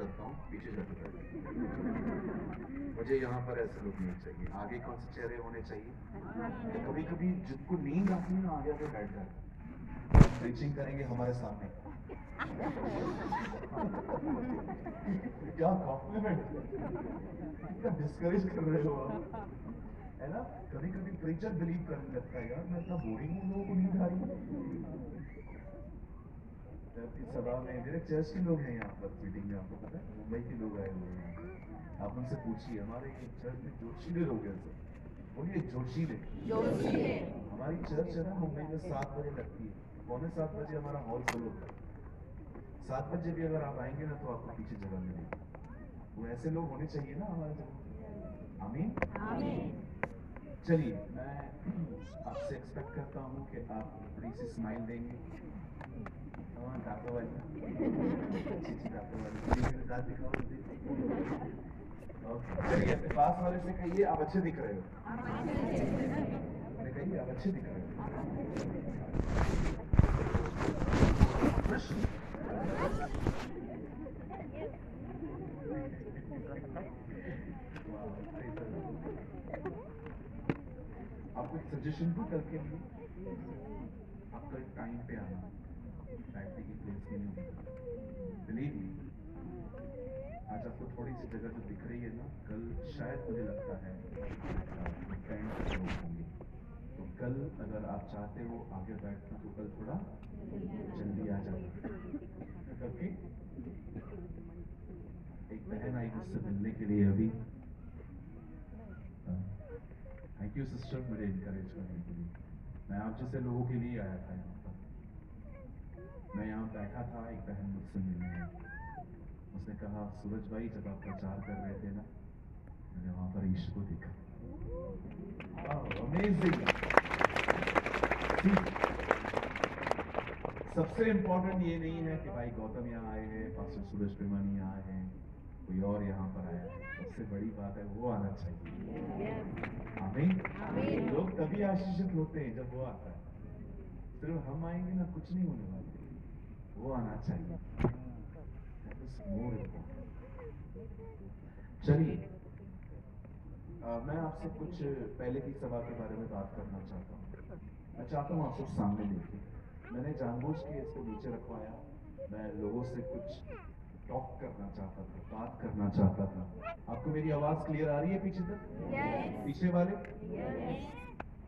करता हूँ, पीछे जाके बैठ जाओ। मुझे यहाँ पर ऐसे लोग नहीं चाहिए। आगे कौन से चेहरे होने चाहिए? तो कभी कभी जिनको नींद आती है ना, आगे आगे बैठ जाए, प्रीचिंग करेंगे हमारे सामने। क्या कॉम्प्लीमेंट, क्या डिस्करेज कर रहे हो आप, है ना? कभी कभी प्रीचर बिलीव करने लगता है, यार मैं इतना बोरिंग हूँ, लोगों को नींद आ रही है। अपनी सभा में मेरे चर्च के लोग हैं यहाँ पर मीटिंग में, आपको पता है, मुंबई के लोग आए हुए हैं। आप उनसे पूछिए, हमारे चर्च में जोशीले लोग हैं सर। बोलिए जोशीले। जोशीले। हमारी चर्च है ना मुंबई में 7 बजे लगती है, 6:45 हमारा हॉल फुल होता है। 7 बजे भी अगर आप आएंगे ना तो आपको पीछे जगह मिलेगी। वो ऐसे लोग होने चाहिए ना हमारे जगह। आमीन आमीन। चलिए, मैं आपसे एक्सपेक्ट करता हूँ कि आप बड़ी सी स्माइल देंगे। हाँ, दांतों वाली, अच्छी अच्छी दांतों वाली, मेरे दांत दिखाओ मुझे। ओके, चलिए अपने पास वाले से कहिए आप अच्छे दिख रहे हो। अरे कहिए आप अच्छे दिख रहे हो। खुश? आपको एक सजेशन दूं कल के लिए? आप कल टाइम पे आना, बैठने की प्लेस नहीं होगी। बिलीव मी, आज आपको थोड़ी सी जगह जो दिख रही है ना, कल शायद मुझे लगता है फ्रेंड्स लोग होंगे, तो कल अगर आप चाहते हो आगे बैठना तो कल थोड़ा जल्दी आ जाना। ओके? एक बहन आई मुझसे मिलने के लिए अभी। थैंक यू सिस्टर मुझे इनकरेज करने के लिए। मैं आप जैसे लोगों के लिए आया था यहाँ पर। मैं यहाँ बैठा था, एक बहन मुझसे मिलने आई। उसने कहा, सूरज भाई जब आप प्रचार कर रहे थे ना, मैंने वहां पर यीशु को देखा। अमेजिंग। सबसे इंपॉर्टेंट ये नहीं है कि भाई गौतम यहाँ आए हैं, पास्टर सूरज प्रेमानी यहाँ आए हैं, कोई और यहाँ पर आया है। सबसे बड़ी बात है वो आना चाहिए। आमीन। लोग तभी आशीषित होते हैं जब वो आता है। सिर्फ हम आएंगे ना, कुछ नहीं होने वाला, वो आना चाहिए। That is more important. चलिए, मैं आपसे कुछ पहले की सभा के बारे में बात करना चाहता हूँ। मैं चाहता हूँ आप सब सामने देखें। मैंने जानबूझ के इसको नीचे रखवाया। मैं लोगों से कुछ टॉक करना चाहता था, बात करना चाहता था। आपको मेरी आवाज क्लियर आ रही है पीछे तक? yes. पीछे वाले? yes.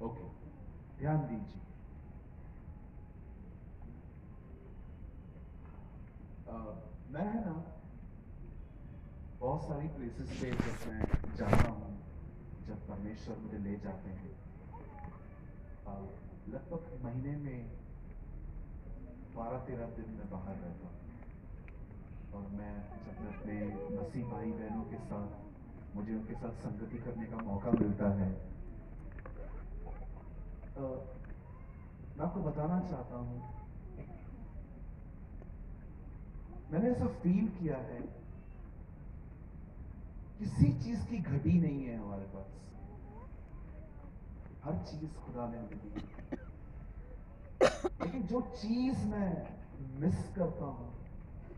ओके, ध्यान दीजिए। मैं है ना बहुत सारी प्लेसेस पे जब मैं जाता हूँ, जब परमेश्वर मुझे ले जाते हैं, लगभग महीने में 12-13 दिन में बाहर रहता हूँ। और मैं जब मैं अपने मसीह भाई बहनों के साथ, मुझे उनके साथ संगति करने का मौका मिलता है, मैं आपको बताना चाहता हूँ, मैंने ऐसा फील किया है किसी चीज की घटी नहीं है हमारे पास, हर चीज खुदा ने हमें दी। लेकिन जो चीज मैं मिस करता हूं,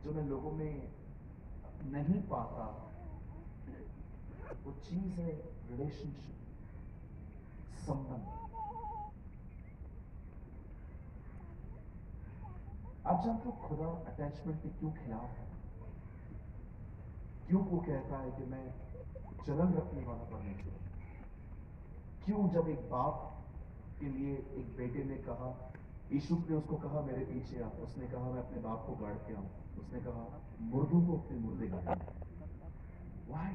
जो मैं लोगों में नहीं पाता, वो चीज है रिलेशनशिप, संबंध। आप जानते हो खुदा अटैचमेंट के क्यों खिलाफ है? क्यों वो कहता है कि मैं जलन रखने वाला परमेश्वर? क्यों जब एक बाप के लिए एक बेटे ने कहा, यीशु ने उसको कहा मेरे पीछे आ, उसने कहा मैं अपने बाप को गाड़ के आऊं, उसने कहा मुर्दों को अपने मुर्दे गाड़े। व्हाई?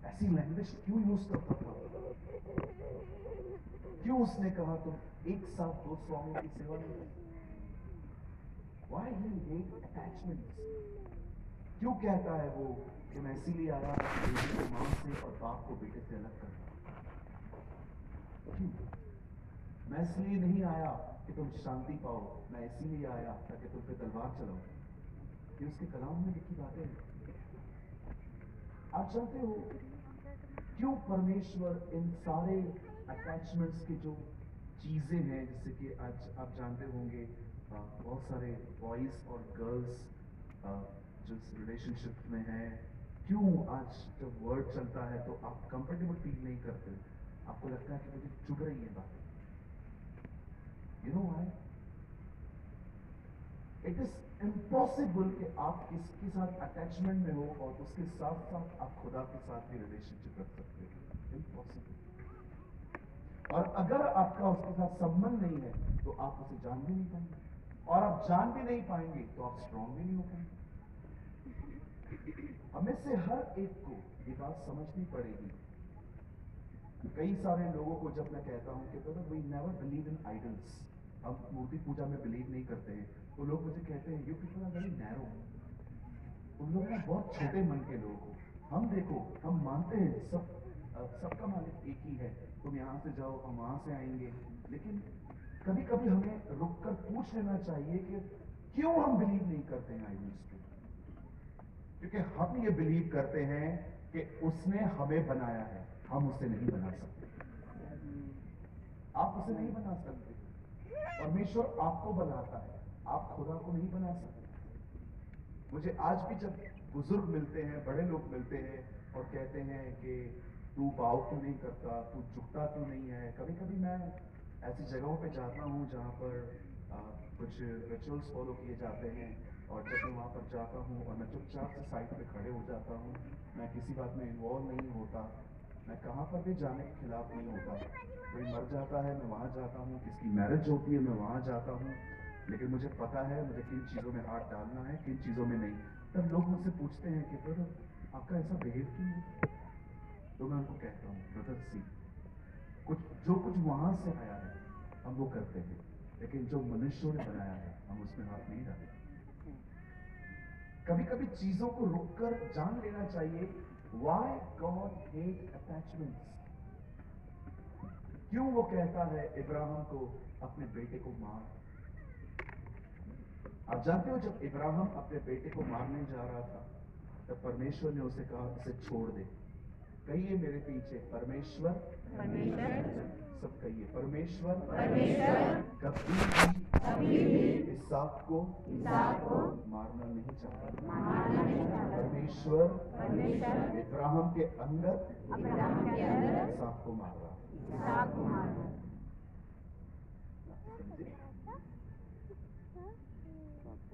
ऐसी लैंग्वेज क्यों यूज करता था? क्यों उसने कहा तुम एक साथ 2 स्वामियों की सेवा नहीं कर? Why he hate attachments? क्यों कहता है वो कि मैं इसीलिए आया बेटे को मां से और बाप को बेटे से अलग करना? क्यों? मैं इसलिए नहीं आया कि तुम शांति पाओ, मैं इसीलिए आया ताकि तुम पे तलवार चलाओ। ये उसके कलाम में लिखी बातें हैं। आप जानते हो क्यों परमेश्वर इन सारे अटैचमेंट्स की जो चीजें हैं, जैसे कि आज आप जानते होंगे बहुत सारे बॉयज और गर्ल्स जिस रिलेशनशिप में है, क्यों आज जब वर्ड चलता है तो आप कंफर्टेबल फील नहीं करते, आपको लगता है कि मुझे चुभ रही है बातें? You know why? It is impossible कि आप किसके साथ अटैचमेंट में हो और उसके साथ साथ आप खुदा के साथ भी रिलेशनशिप रख सकते हो। इम्पॉसिबल। और अगर आपका उसके साथ संबंध नहीं है तो आप उसे जान भी नहीं पाएंगे, और आप जान भी नहीं पाएंगे तो आप स्ट्रांग भी नहीं हो पाएंगे। हमें से हर एक को ये बात समझनी पड़ेगी। कई सारे लोगों को जब मैं कहता हूं कि brother we never believe in idols, हम मूर्ति पूजा में बिलीव नहीं करते हैं, तो लोग मुझे कहते हैं you people are very narrow, तुम लोग ना बहुत छोटे मन के लोग हो। हम देखो, हम मानते हैं सबका मालिक एक ही है, तुम यहां से जाओ हम वहां से आएंगे, लेकिन कभी कभी हमें रुककर पूछ लेना चाहिए कि क्यों हम बिलीव नहीं करते हैं आइडल्स पे? क्योंकि हम ये बिलीव करते हैं कि उसने हमें बनाया है, हम उसे नहीं बना सकते। आप उसे नहीं बना सकते, परमेश्वर आपको बनाता है, आप खुदा को नहीं बना सकते। मुझे आज भी जब बुजुर्ग मिलते हैं, बड़े लोग मिलते हैं और कहते हैं कि तू भाव क्यों नहीं करता, तू झुकता क्यों नहीं है, कभी कभी मैं ऐसी जगहों पे जाता हूँ जहाँ पर कुछ रिचुअल्स फॉलो किए जाते हैं, और जब मैं वहाँ पर जाता हूँ और मैं चुपचाप से साइड पे खड़े हो जाता हूँ, मैं किसी बात में इन्वॉल्व नहीं होता, मैं कहाँ पर भी जाने के खिलाफ नहीं होता। कोई मर जाता है मैं वहाँ जाता हूँ, किसकी मैरिज होती है मैं वहाँ जाता हूँ, लेकिन मुझे पता है मुझे किन चीज़ों में हाथ डालना है, किन चीज़ों में नहीं। तब लोग मुझसे पूछते हैं कि ब्रदर आपका ऐसा बिहेव क्यों है? तो मैं उनको कहता हूँ ब्रदर सी, कुछ वहां से आया है हम वो करते हैं, लेकिन जो मनुष्यों ने बनाया है हम उसमें हाथ नहीं डालते। कभी कभी चीजों को रुककर जान लेना चाहिए व्हाई गॉड हेट अटैचमेंट्स। क्यों वो कहता है इब्राहिम को अपने बेटे को मार? आप जानते हो जब इब्राहिम अपने बेटे को मारने जा रहा था तब परमेश्वर ने उसे कहा इसे छोड़ दे। कहिए मेरे पीछे, परमेश्वर, सब कहिए, परमेश्वर कभी भी इसहाक को मारना नहीं चाहता। परमेश्वर इब्राहिम के अंदर इसहाक को मार रहा है।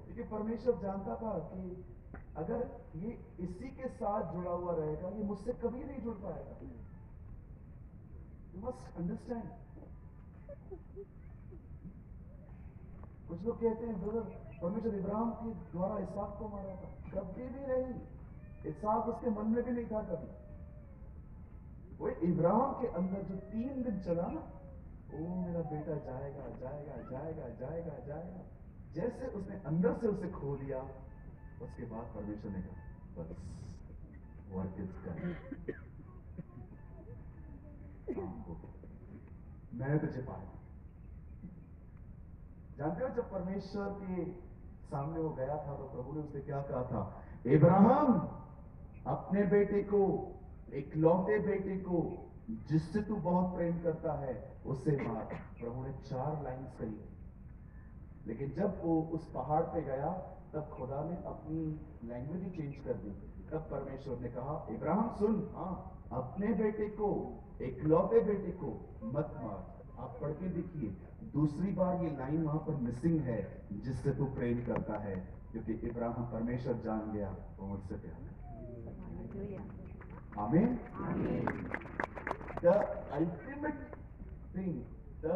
क्योंकि परमेश्वर जानता था कि अगर ये इसी के साथ जुड़ा हुआ रहेगा ये मुझसे कभी नहीं जुड़ पाएगा। You must understand. कुछ लोग कहते हैं ब्रदर परमेश्वर इब्राहिम के द्वारा इसहाक को मारा था, कभी भी नहीं। इसहाक उसके मन में भी नहीं था कभी। वो इब्राहिम के अंदर जो 3 दिन चला ना, ओ मेरा बेटा जाएगा जाएगा जाएगा जाएगा जाएगा, जैसे उसने अंदर से उसे खो दिया, उसके बाद परमेश्वर ने कहा बस वर्क इज डन, मैंने तुझे पाया। जानते हो जब परमेश्वर के सामने वो गया था तो प्रभु ने उसे क्या कहा था? इब्राहिम अपने बेटे को, इकलौते बेटे को जिससे तू बहुत प्रेम करता है उससे मार। प्रभु ने 4 लाइन्स कही, लेकिन जब वो उस पहाड़ पे गया तब खुदा ने अपनी लैंग्वेज ही चेंज कर दी। तब परमेश्वर ने कहा इब्राहिम सुन, हाँ अपने बेटे को, इकलौते बेटे को मत मार। आप पढ़ के देखिए, दूसरी बार ये लाइन वहां पर मिसिंग है, जिससे तू प्रेम करता है, क्योंकि इब्राहिम परमेश्वर जान गया वो मुझसे प्यार करता। आमीन। The ultimate thing, the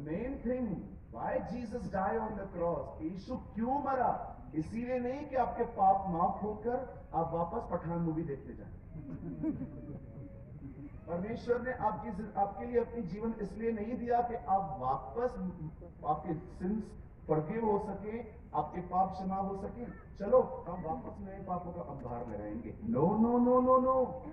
main thing Why Jesus died on the cross? यीशु क्यों मरा? इसीलिए नहीं कि आपके पाप माफ होकर आप वापस पठान मूवी देखते जाएं। परमेश्वर ने आपके लिए अपनी जीवन इसलिए नहीं दिया कि आप वापस आपके सिंस फॉरगिव हो सके, आपके पाप क्षमा हो सके, चलो हम वापस नए पापों का अंबार लगाएंगे। No no no no no.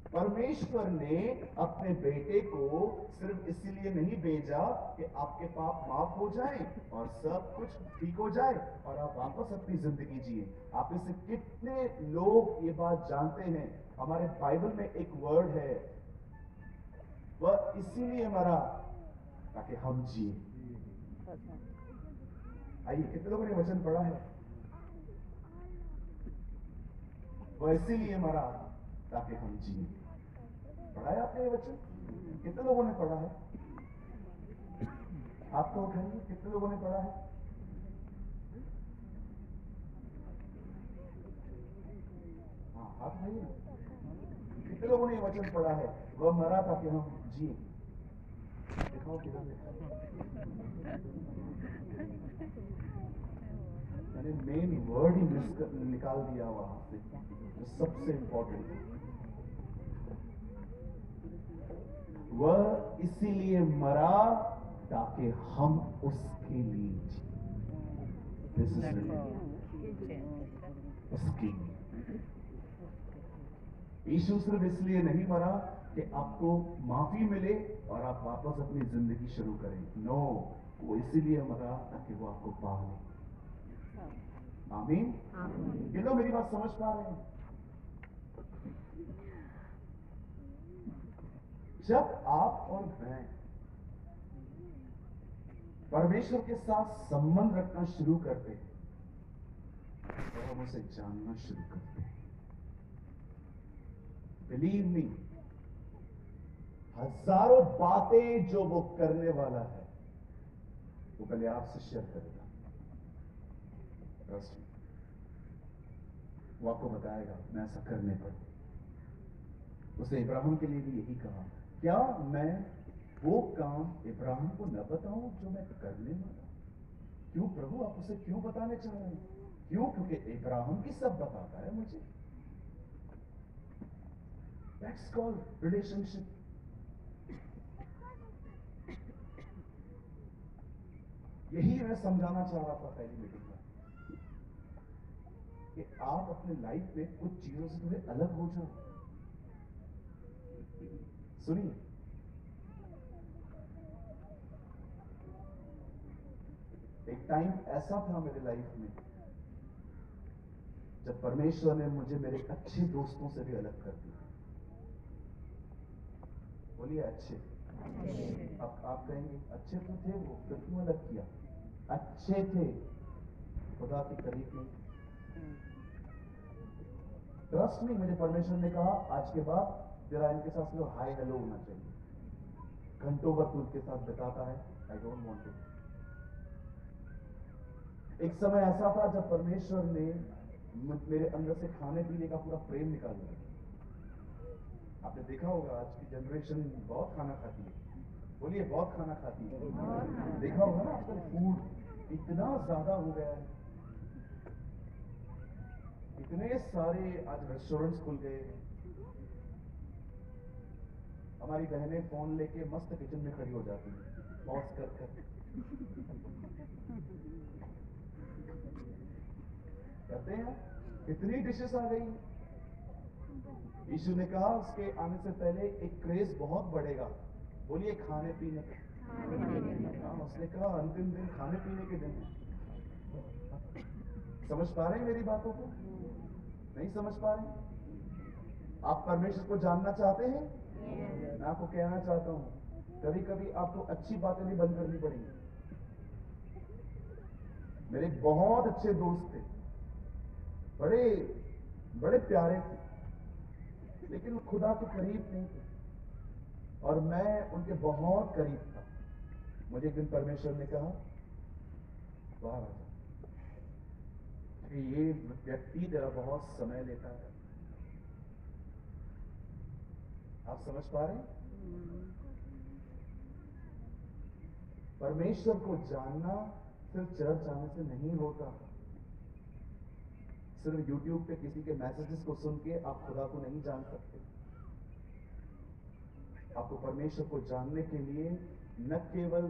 परमेश्वर ने अपने बेटे को सिर्फ इसीलिए नहीं भेजा कि आपके पाप माफ हो जाएं और सब कुछ ठीक हो जाए और आप वापस अपनी जिंदगी जिए। आप में से कितने लोग ये बात जानते हैं? हमारे बाइबल में एक वर्ड है, वह इसीलिए मरा ताकि हम जिए। आइए, कितने लोगों ने वचन पढ़ा है? वह इसीलिए मरा ताकि हम जिए। पढ़ा है आपने ये वचन? कितने लोगों ने पढ़ा है? हाथ तो उठाइए, कितने लोगों ने पढ़ा है? हाँ, हाथ उठाइए ना। कितने लोगों ने ये वचन पढ़ा है? वह मरा ताकि हम जिए। दिखाओ किधर लिखा है। मैंने मेन वर्ड ही निकाल दिया वहां से, जो सबसे इंपॉर्टेंट है। वह इसीलिए मरा ताकि हम उसके लिए जिए। दिस इज उसके लिए। यीशु सिर्फ इसलिए नहीं मरा कि आपको माफी मिले और आप वापस अपनी जिंदगी शुरू करें। नो, वो इसीलिए मरा ताकि वो आपको पा ले। आमीन। ये लोग मेरी बात समझ पा रहे हैं? जब आप और मैं परमेश्वर के साथ संबंध रखना शुरू करते हैं तो हम उसे जानना शुरू करते हैं। बिलीव मी, हजारों बातें जो वो करने वाला है वो पहले आपसे शेयर करेगा। ट्रस्ट मी, वो आपको बताएगा मैं ऐसा करने पर। उसने इब्राहिम के लिए भी यही कहा, क्या मैं वो काम इब्राहिम को न बताऊं जो मैं करने वाला? क्यों प्रभु, आप उसे क्यों बताने चाह रहे हैं? क्यों? क्योंकि इब्राहिम की सब बताता है मुझे। That's called relationship. यही मैं समझाना चाह रहा था पहली मीटिंग में कि आप अपने लाइफ में कुछ चीजों से थोड़े अलग हो जाओ। सुनिए, एक टाइम ऐसा था मेरे लाइफ में जब परमेश्वर ने मुझे मेरे अच्छे दोस्तों से भी अलग कर दिया। बोलिए अच्छे। अब आप कहेंगे अच्छे तो थे वो, फिर क्यों अलग किया? अच्छे थे, खुदा के करीब नहीं। ट्रस्ट में मुझे परमेश्वर ने कहा आज के बाद तेरा इनके साथ सिर्फ हाय हेलो होना चाहिए। घंटों भर तू उनके साथ बिताता है, आई डोंट वांट इट। एक समय ऐसा था जब परमेश्वर ने मेरे अंदर से खाने पीने का पूरा प्रेम निकाल दिया। आपने देखा होगा आज की जनरेशन बहुत खाना खाती है। बोलिए बहुत खाना खाती है। देखा होगा ना आजकल फूड इतना ज्यादा हो गया है, इतने सारे आज रेस्टोरेंट्स खुल गए हैं। हमारी बहनें फोन लेके मस्त किचन में खड़ी हो जाती हैं, पॉज कर करते हैं। इतनी डिशेस आ गई। यीशु ने कहा उसके आने से पहले एक क्रेज बहुत बढ़ेगा। बोलिए खाने पीने का। उसने कहा अंतिम दिन खाने पीने के दिन। समझ पा रहे हैं मेरी बातों को? नहीं समझ पा रहे? आप परमेश्वर को जानना चाहते हैं? मैं आपको कहना चाहता हूं, कभी कभी आपको अच्छी बातें भी बंद करनी पड़ेंगी। मेरे बहुत अच्छे दोस्त थे, बड़े बड़े प्यारे थे, लेकिन वो खुदा के करीब नहीं थे और मैं उनके बहुत करीब था। मुझे एक दिन परमेश्वर ने कहा बाहर आ जा, ये व्यक्ति तेरा बहुत समय लेता है। आप समझ पा रहे हैं? परमेश्वर को जानना सिर्फ चर्च आने से नहीं होता। सिर्फ YouTube पे किसी के मैसेजेस को सुन के आप खुदा को नहीं जान सकते। आपको परमेश्वर को जानने के लिए न केवल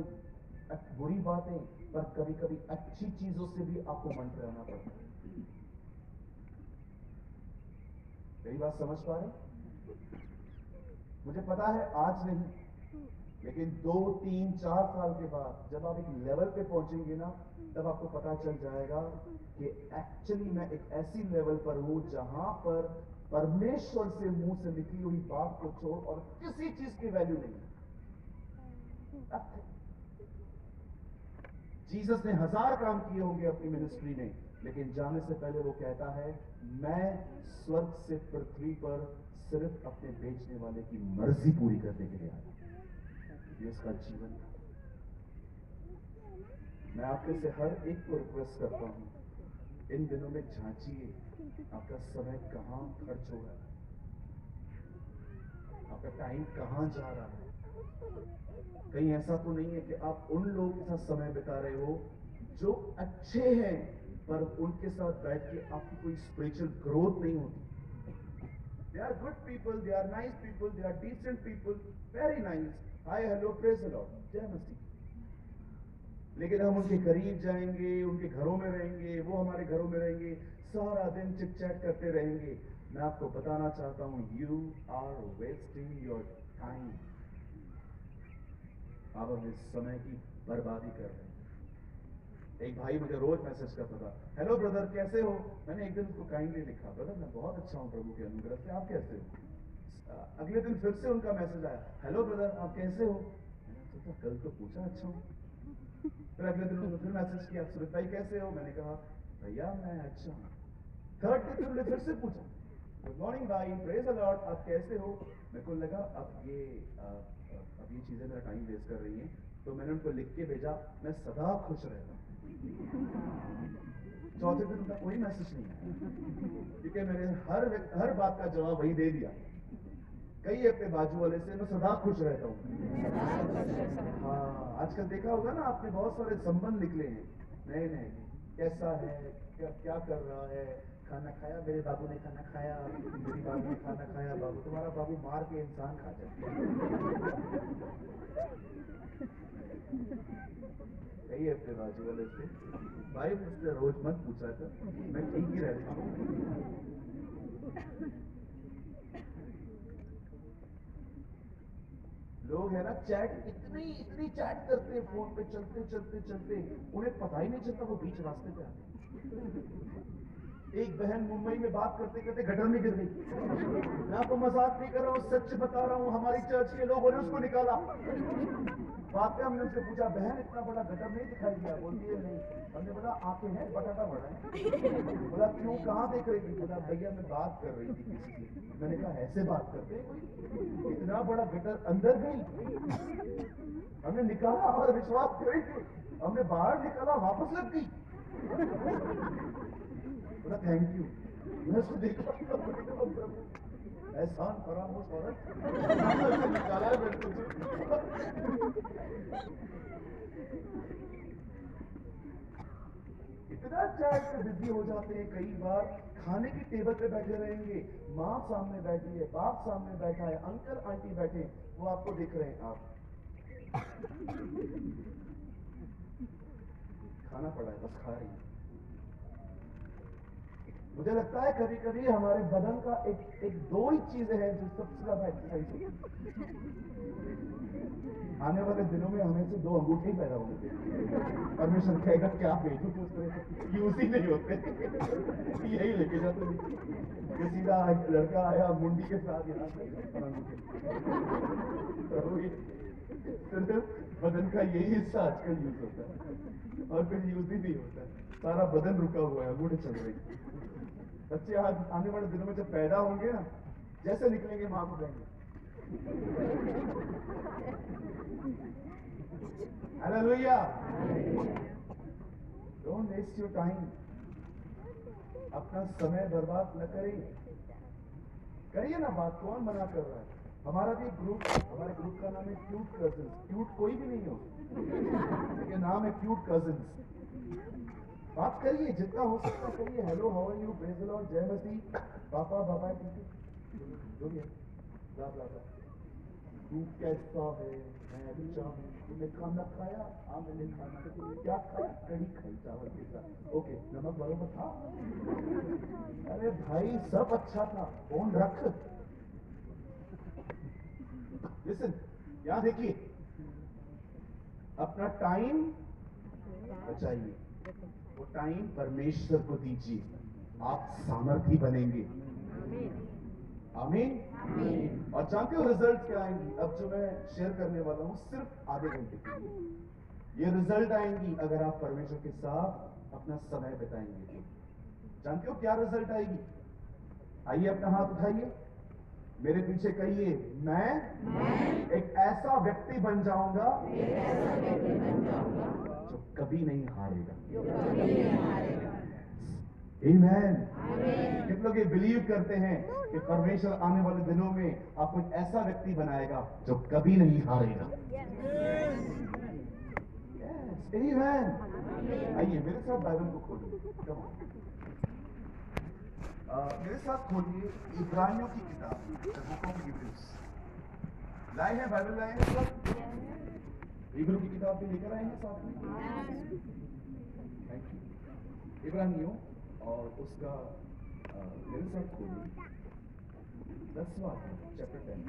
बुरी बातें पर कभी कभी अच्छी चीजों से भी आपको मन रहना पड़ता है। मेरी बात समझ पा रहे? मुझे पता है आज नहीं, लेकिन 2, 3, 4 साल के बाद जब आप एक लेवल पे पहुंचेंगे ना, तब आपको पता चल जाएगा कि एक्चुअली मैं एक ऐसी लेवल पर हूं जहां पर परमेश्वर से मुंह से निकली हुई बात को छोड़ और किसी चीज की वैल्यू नहीं है। जीसस ने 1000 काम किए होंगे अपनी मिनिस्ट्री में, लेकिन जाने से पहले वो कहता है, मैं स्वर्ग से पृथ्वी पर सिर्फ अपने बेचने वाले की मर्जी पूरी करने के लिए आया। ये उसका जीवन था। मैं आपके से हर एक को रिक्वेस्ट करता हूं, इन दिनों में झांचिए आपका समय कहां खर्च हो रहा है, आपका टाइम कहां जा रहा है। कहीं ऐसा तो नहीं है कि आप उन लोगों के साथ समय बिता रहे हो जो अच्छे हैं, पर उनके साथ बैठ के आपकी कोई स्पिरिचुअल ग्रोथ नहीं होती। They are good people, they are nice people, they are decent people, very nice, hi hello praise the Lord, जय मसीह। लेकिन हम उनके करीब जाएंगे, उनके घरों में रहेंगे, वो हमारे घरों में रहेंगे, सारा दिन चिट चैट करते रहेंगे। मैं आपको बताना चाहता हूं, you are wasting your time. आप अपने समय की बर्बादी कर रहे हैं। एक भाई मुझे रोज मैसेज करता था, हेलो ब्रदर कैसे हो। मैंने एक दिन उसको काइंडली लिखा, ब्रदर मैं बहुत अच्छा हूं प्रभु के अनुग्रह से, आप कैसे हो। अगले दिन फिर से उनका मैसेज आया, हेलो ब्रदर आप कैसे हो। मैंने सोचा कल तो पूछा अच्छा हूं। फिर अगले दिन उन्होंने फिर मैसेज किया, सुमित भाई कैसे हो। मैंने कहा भैया मैं अच्छा हूं। थर्ड डे उन्होंने फिर से पूछा, गुड मॉर्निंग भाई, प्रेज द लॉर्ड, आप कैसे हो। मेरे को लगा अब ये चीजें मेरा टाइम वेस्ट कर रही हैं, तो मैंने उनको लिख के भेजा, मैं सदा खुश रहता हूं। चौथे दिन उनका कोई मैसेज नहीं आया, क्योंकि मैंने हर बात का जवाब वही दे दिया। कई अपने बाजू वाले से, मैं सदा खुश रहता हूँ। हाँ, आजकल देखा होगा ना आपने, बहुत सारे संबंध निकले हैं नए नए, कैसा है, क्या कर रहा है, खाना खाया, मेरे बाबू ने खाना खाया, मेरी बाबू ने खाना खाया। बाबू तुम्हारा बाबू मार के इंसान खा जाए। कई अपने बाजू वाले से, भाई मुझसे रोज मत पूछा कर, मैं ठीक ही रहता हूँ। लोग है ना चैट इतनी चैट करते हैं फोन पे, चलते उन्हें पता ही नहीं चलता वो बीच रास्ते पे आते। एक बहन मुंबई में बात करते करते गटर में गिर गई। मैं आपको मजाक नहीं कर रहा हूँ, सच बता रहा हूँ, हमारी चर्च के लोगों ने उसको निकाला। बाद में हमने उससे पूछा, बहन इतना बड़ा गटर नहीं दिखाई दिया। बोलती है नहीं। हमने बोला आंखें हैं, बटाटा बड़ा है। बोला क्यों, कहाँ देख रही थी। बोला भैया मैं बात कर रही थी किसी से। मैंने कहा ऐसे बात करते हैं कोई, इतना बड़ा गटर अंदर गई। हमने निकाला और विश्वास करेंगे, हमने बाहर निकाला वापस लग गई। बोला थैंक यू। मैं उसको देखा, एहसान फरामोश औरत निकाला है मेरे को। इतना चैट से बिजी हो जाते हैं, कई बार खाने की टेबल पे बैठे रहेंगे, माँ सामने बैठी है, बाप सामने बैठा है, अंकल आंटी बैठे, वो आपको दिख रहे हैं, आप खाना पड़ा है बस खा रही है। मुझे लगता है कभी कभी हमारे बदन का एक दो ही चीजें हैं जो सबसे ज्यादा एक्सरसाइज होती है। आने वाले दिनों में हमें से 2 अंगूठे ही पैदा होंगे। परमेश्वर कहेगा क्या भेजू, तो उसको यूज ही नहीं होते। यही लेके जाते ये सीधा लड़का आया मुंडी के साथ यहाँ सिर्फ बदन का यही हिस्सा आजकल यूज होता है और फिर यूज ही नहीं होता है, सारा बदन रुका हुआ है, अंगूठे चल रहे हैं। बच्चे आज आने वाले दिनों में जब पैदा होंगे ना, जैसे निकलेंगे मां को कहेंगे hallelujah. Don't waste your time, अपना समय बर्बाद न करें। करिए ना बात, कौन मना कर रहा है। हमारा भी ग्रुप, हमारे ग्रुप का नाम है क्यूट कजिन्स। क्यूट कोई भी नहीं हो, लेकिन नाम है क्यूट कजिन्स। बात करिए, जितना हो सकता करिए। Hello how are you, praise the Lord, जय मसीह, पापा बाबा ठीक है, जो भी है, ब्ला ब्ला ब्ला। तू कैसा है, मैं अच्छा हूँ, तूने खाना खाया, हाँ मैंने खाना, क्या खाया, कढ़ी खाई चावल के साथ, ओके नमक बराबर था। अरे भाई सब अच्छा था, फोन रख। लिसन, यहां देखिए, अपना टाइम बचाइए, वो टाइम परमेश्वर को दीजिए, आप सामर्थी बनेंगे। आमीन। और जानते हो रिजल्ट क्या आएंगी। अब जो मैं शेयर करने वाला हूं सिर्फ आधे घंटे के लिए, ये रिजल्ट आएंगी अगर आप परमेश्वर के साथ अपना समय बिताएंगे तो। जानते हो क्या रिजल्ट आएगी? आइए अपना हाथ उठाइए, मेरे पीछे कहिए, मैं एक ऐसा व्यक्ति बन जाऊंगा जो कभी नहीं हारेगा। आमीन। कितने लोग ये बिलीव करते हैं कि परमेश्वर आने वाले दिनों में आपको एक ऐसा व्यक्ति बनाएगा जो कभी नहीं हारेगा? आमीन। आइए मेरे साथ बाइबल को खोलिए। मेरे साथ खोलिए इब्रानियों की किताब, द बुक ऑफ हिब्रूज। लाए हैं बाइबल? लाए हैं सब? हिब्रू की किताब भी लेकर आए हैं साथ में? Thank you. इब्रानियों और उसका मेरे साथ खोलिए 10वां चैप्टर 10।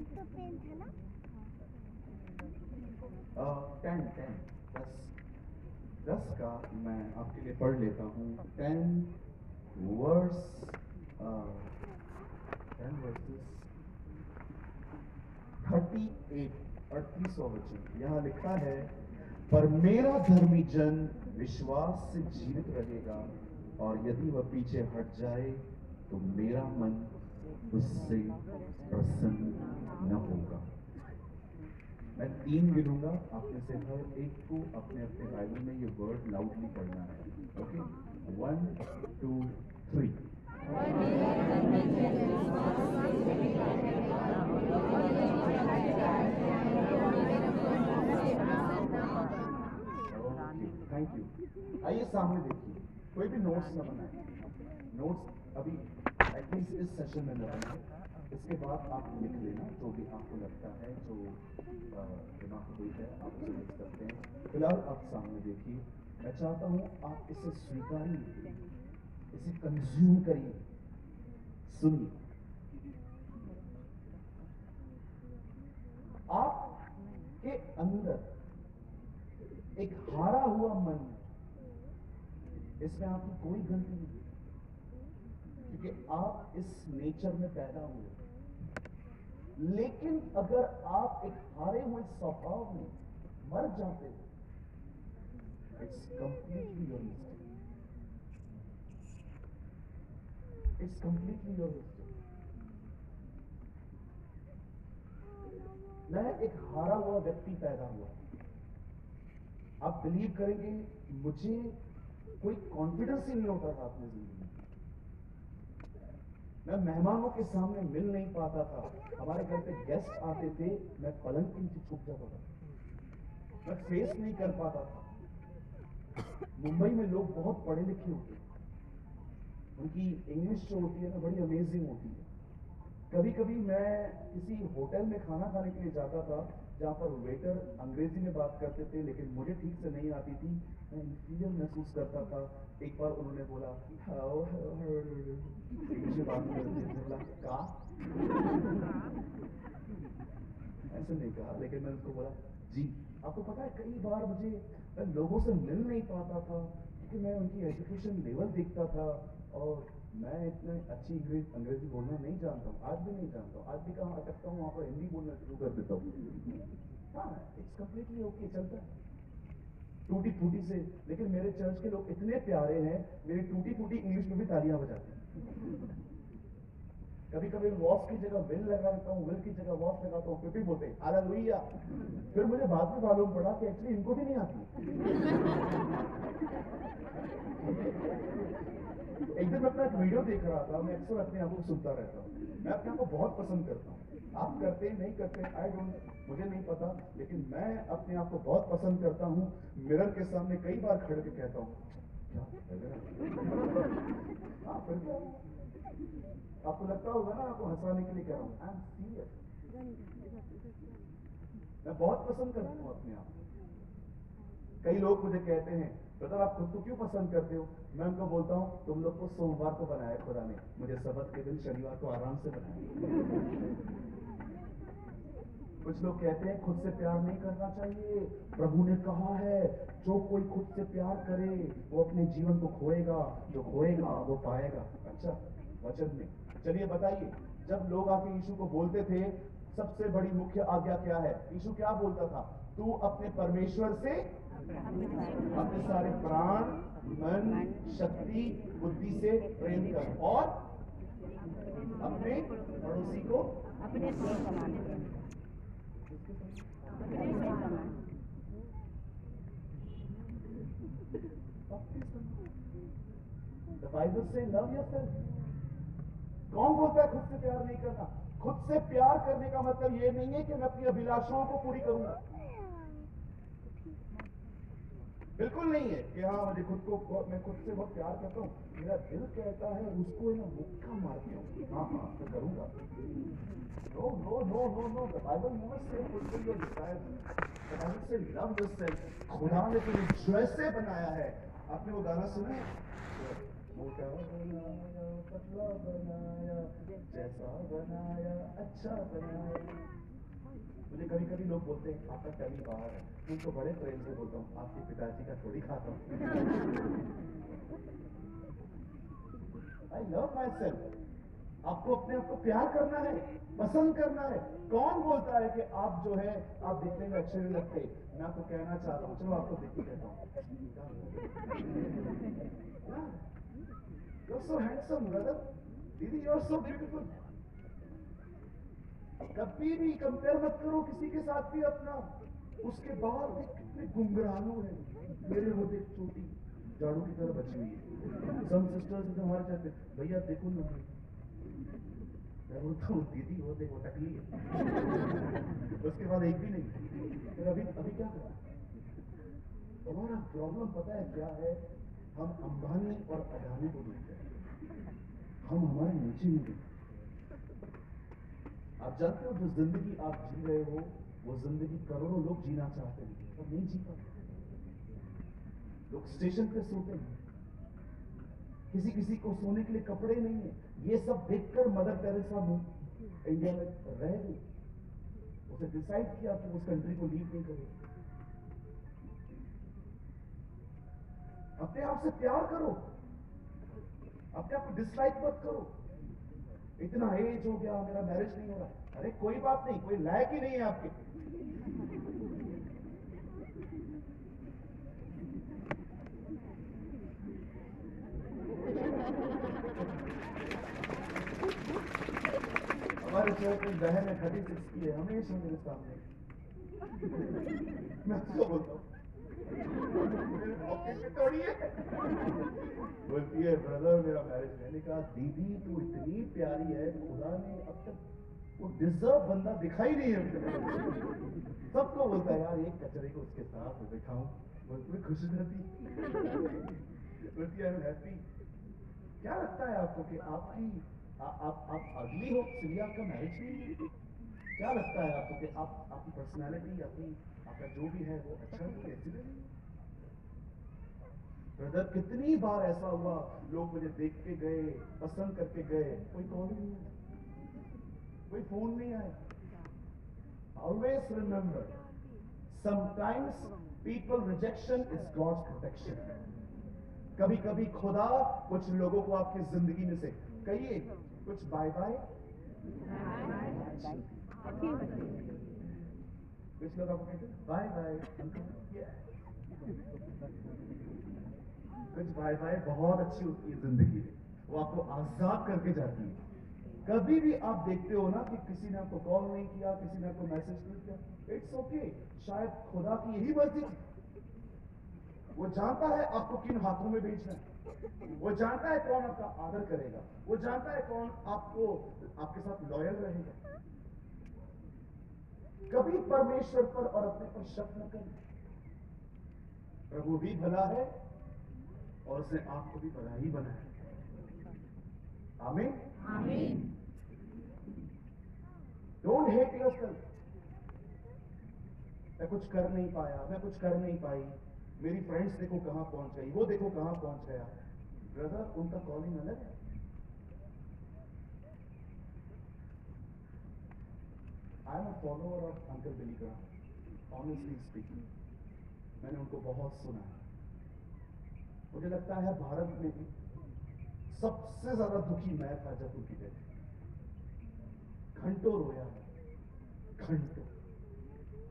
तो पेन था ना? 10 का मैं आपके लिए पढ़ लेता हूँ। 10 वर्सेस 38 38वां वचन यहाँ लिखा है, पर मेरा धर्मी जन विश्वास से जीवित रहेगा, और यदि वह पीछे हट जाए तो मेरा मन उससे प्रसन्न न होगा। मैं 3 गिनूंगा, आप में से हर एक को अपने अपने बाइबल में ये वर्ड लाउडली पढ़ना है। ओके, 1 2 3। Thank you. आइए सामने देखिए, कोई भी नोट्स न बनाए। नोट्स अभी एटलीस्ट इस सेशन में न बनाए, इसके बाद आप लिख लेना जो भी आपको लगता है, जो दिमाग में कोई है आप उसे लिख सकते हैं। फिलहाल आप सामने देखिए, मैं चाहता हूं आप इसे स्वीकारिए, इसे कंज्यूम करिए, सुनिए। आपके अंदर एक हारा हुआ मन है, इसमें आपकी कोई गलती नहीं, क्योंकि आप इस नेचर में पैदा हुए। लेकिन अगर आप एक हारे हुए स्वभाव में मर जाते हो, it's completely your mistake. It's completely your mistake. मैं एक हारा हुआ व्यक्ति पैदा हुआ। आप बिलीव करेंगे, मुझे कोई कॉन्फिडेंस ही नहीं होता था अपनी जिंदगी में। मैं मेहमानों के सामने मिल नहीं पाता था। हमारे घर पे गेस्ट आते थे, मैं पलंग के नीचे छुप जाता था, मैं फेस नहीं कर पाता था। मुंबई में लोग बहुत पढ़े लिखे होते हैं, उनकी इंग्लिश जो होती है ना बड़ी अमेजिंग होती है। कभी कभी मैं किसी होटल में खाना खाने के लिए जाता था जहां पर वेटर अंग्रेजी में बात करते थे, लेकिन मुझे ठीक से नहीं आती थी, मैं इंफीरियर महसूस करता था। एक बार उन्होंने बोला इंग्लिश में बात करते थे, बोला का ऐसे नहीं कहा, लेकिन मैं उसको बोला जी। आपको पता है कई बार मैं लोगों से मिल नहीं पाता था क्योंकि मैं उनकी एजुकेशन लेवल देखता था, और मैं इतने अच्छी अंग्रेजी बोलना नहीं जानता हूँ, आज भी नहीं जानता हूँ। आज भी कहाँ अटकता हूँ, वहां पर हिंदी बोलना शुरू कर देता हूँ। हाँ, इट्स कंप्लीटली ओके, चलता है टूटी फूटी से। लेकिन मेरे चर्च के लोग इतने प्यारे हैं, मेरी टूटी फूटी इंग्लिश में भी तालियां बजाते हैं। कभी कभी वॉस की जगह विल लगा देता हूँ, विल की जगह वॉस लगाता हूँ, फिर भी बोलते हैं हालेलुया। फिर मुझे बाद में मालूम पड़ा कि एक्चुअली इनको भी नहीं आती। एक दिन मैं अपना एक वीडियो देख रहा था, मैं अक्सर अपने आप को सुनता रहता हूँ। मैं अपने आप को बहुत पसंद करता हूँ, आप करते नहीं करते आई डोंट, मुझे नहीं पता, लेकिन मैं अपने आप को बहुत पसंद करता हूँ। मिरर के सामने कई बार खड़े के कहता हूँ क्या लग रहा है। हाँ, फिर क्या आपको लगता होगा ना, आपको हंसाने के लिए कह रहा हूँ, आई एम सीरियस। मैं बहुत पसंद करता हूँ अपने आप। कई लोग मुझे कहते हैं ब्रदर आप खुद को क्यों पसंद करते हो? मैं उनको बोलता हूँ तुम लोग को सोमवार को बनाया खुदा ने, मुझे सबत के दिन शनिवार को आराम से बनाया। कुछ लोग कहते हैं खुद से प्यार नहीं करना चाहिए, प्रभु ने कहा है जो कोई खुद से प्यार करे वो अपने जीवन को खोएगा, जो खोएगा वो पाएगा। अच्छा, वचन में चलिए बताइए, जब लोग आके यीशु को बोलते थे सबसे बड़ी मुख्य आज्ञा क्या है, यीशु क्या बोलता था? तू अपने परमेश्वर से अपने सारे प्राण, मन, शक्ति, बुद्धि से प्रेम कर और अपने पड़ोसी को अपने से समान अपने से समान। The Bible says love yourself. कौन बोलता है खुद से प्यार नहीं करना? खुद से प्यार करने का मतलब ये नहीं है कि मैं अपनी अभिलाषाओं को पूरी करूंगा, बिल्कुल नहीं है कि हाँ मुझे मैं खुद से बहुत प्यार करता हूँ, मेरा दिल कहता है उसको ना मुक्का मार के हाँ तो करूंगा। No no no no no, the Bible never says fulfil your desires, the Bible says love yourself. खुदा ने तुझे जैसे बनाया है, आपने वो गाना सुना है, मोटा बनाया पतला बनाया जैसा बनाया अच्छा बनाया। मुझे कभी कभी लोग बोलते हैं आपका टमी बाहर है, मैं उनको बड़े प्रेम से बोलता हूँ आपके पिताजी का थोड़ी खाता हूँ। I love my self. आपको अपने आप को प्यार करना है, पसंद करना है। कौन बोलता है कि आप जो है आप दिखने में अच्छे नहीं लगते? मैं आपको कहना चाहता हूँ, चलो आपको देख के कहता हूँ, you're so handsome brother, दीदी you're so beautiful। कभी भी कंपेयर मत करो किसी के साथ भी अपना। उसके बाल देख कितने गुंगरालू है, मेरे वो देख छोटी झाड़ू की तरह बची हुई है। सम सिस्टर्स हमारे चाहते भैया देखो ना, मैं बोलता हूँ दीदी वो देखो टकली है। उसके बाद एक भी नहीं। फिर अभी क्या करें? हमारा प्रॉब्लम पता है क्या है? हम अंबानी और अडानी को देखते हैं, हम हमारे नीचे नहीं देखते। आप जानते हो जो जिंदगी आप जी रहे हो वो जिंदगी करोड़ों लोग जीना चाहते हैं पर नहीं जी पाते। लोग स्टेशन पे सोते हैं, किसी को सोने के लिए कपड़े नहीं है। ये सब देखकर मदर टेरेसा इंडिया में रह गई। उसे डिसाइड किया कि उस कंट्री को लीव नहीं करेगी। अपने आप से प्यार करो, अपने आप को डिसलाइक मत करो। इतना एज हो गया मेरा मैरिज नहीं हो रहा, अरे कोई बात नहीं, कोई लायक ही नहीं है आपके। हमारे शहर में बहन है 36 की है, हमेशा मेरे सामने मैं उसको बोलता हूँ थोड़ी है, बोलती है ब्रदर मेरा मैरिज। मैंने कहा दीदी तू इतनी प्यारी है, खुदा ने अब तक वो डिजर्व बंदा दिखाई नहीं है। सबको बोलता है यार एक कचरे को उसके साथ बिठाऊं, बोलती खुश रहती, बोलती है हैप्पी। क्या लगता है आपको कि आप अगली हो इसलिए आपका मैरिज नहीं? क्या लगता है आपको कि आपकी पर्सनैलिटी आपका जो भी है वो अच्छा नहीं है? ब्रदर कितनी बार ऐसा हुआ लोग मुझे देख के गए, पसंद करके गए, कोई कॉल नहीं आया, कोई फोन नहीं आया। Always remember sometimes people rejection is God's protection. कभी कभी खुदा कुछ लोगों को आपकी जिंदगी में से कहिए कुछ बाय बाय, कुछ लोग आपको कहते हैं बाय बाय, कुछ बाय बाय बहुत अच्छी होती है जिंदगी में, वो आपको आजाद करके जाती है। कभी भी आप देखते हो ना कि किसी ने आपको कॉल नहीं किया, किसी ने आपको मैसेज नहीं किया, इट्स ओके, शायद खुदा की यही मर्जी थी। वो जानता है आपको किन हाथों में भेजना है, वो जानता है कौन आपका आदर करेगा, वो जानता है कौन आपके साथ लॉयल रहेगा। कभी परमेश्वर पर और अपने पर शक न करें। प्रभु भी भला है और उसने आपको भी भला ही बनाया। आमीन आमीन। Don't hate yourself. मैं कुछ कर नहीं पाया, मैं कुछ कर नहीं पाई, मेरी फ्रेंड्स देखो कहां पहुंच गई, वो देखो कहां पहुंच गया। ब्रदर उनका कॉलिंग अलग है, I am a follower of uncle Billy Graham. Honestly speaking, मैंने उनको बहुत सुना है। मुझे लगता है भारत में सबसे ज्यादा दुखी मैं था जब उनकी डेथ। घंटों रोया मैं, घंटों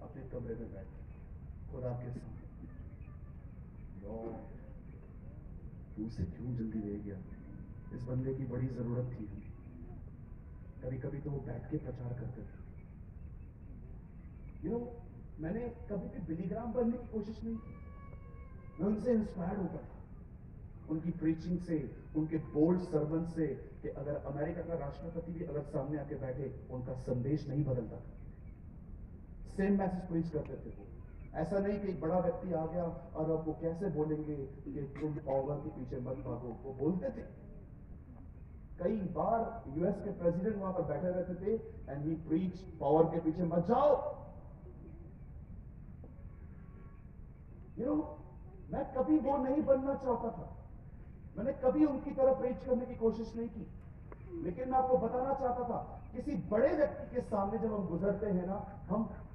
अपने कमरे में बैठ खुदा के सामने, लॉर्ड तू उसे क्यों जल्दी ले गया? इस बंदे की बड़ी जरूरत थी हमें। कभी कभी तो वो बैठ के प्रचार करते थे। मैंने कभी भी बिली ग्राहम बनने की कोशिश नहीं की। मैं उनसे इंस्पायर्ड होता था, उनकी प्रीचिंग से, उनके बोल्ड सर्मन से, कि अगर अमेरिका का राष्ट्रपति भी अगर सामने आके बैठे, उनका संदेश नहीं बदलता था। सेम मैसेज प्रीच करते थे वो। ऐसा नहीं कि एक बड़ा व्यक्ति आ गया और अब वो कैसे बोलेंगे कि तुम पावर के पीछे मत भागो। वो बोलते थे। कई बार यूएस के प्रेसिडेंट वहां पर बैठे रहते थे एंड ही प्रीच पावर के पीछे मत जाओ। मैं कभी वो नहीं बनना चाहता था। मैंने कभी उनकी तरह प्रीच करने की कोशिश नहीं की। लेकिन मैं आपको बताना चाहता था, किसी बड़े व्यक्ति के सामने जब हम गुजरते हैं ना,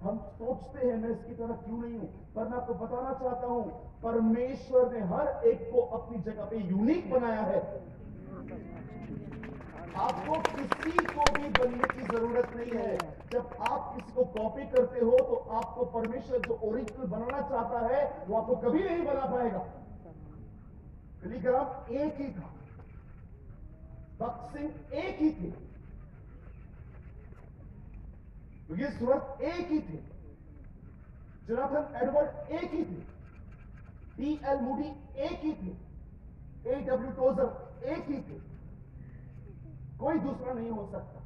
हम सोचते हैं मैं इसकी तरह क्यों नहीं हूं। पर मैं आपको बताना चाहता हूं, परमेश्वर ने हर एक को अपनी जगह पे यूनिक बनाया है। आपको किसी को भी बनने की जरूरत नहीं है। जब आप किसी को कॉपी करते हो तो आपको परमेश्वर जो ओरिजिनल बनाना चाहता है वो आपको कभी नहीं बना पाएगा। बिली ग्राहम एक ही था, भक्त सिंह एक ही थे, विगेश्वर एक ही थे, जोनाथन एडवर्ड एक ही थे, टी.एल. मूडी एक ही थे, A.W. टोजर एक ही थे। कोई दूसरा नहीं हो सकता।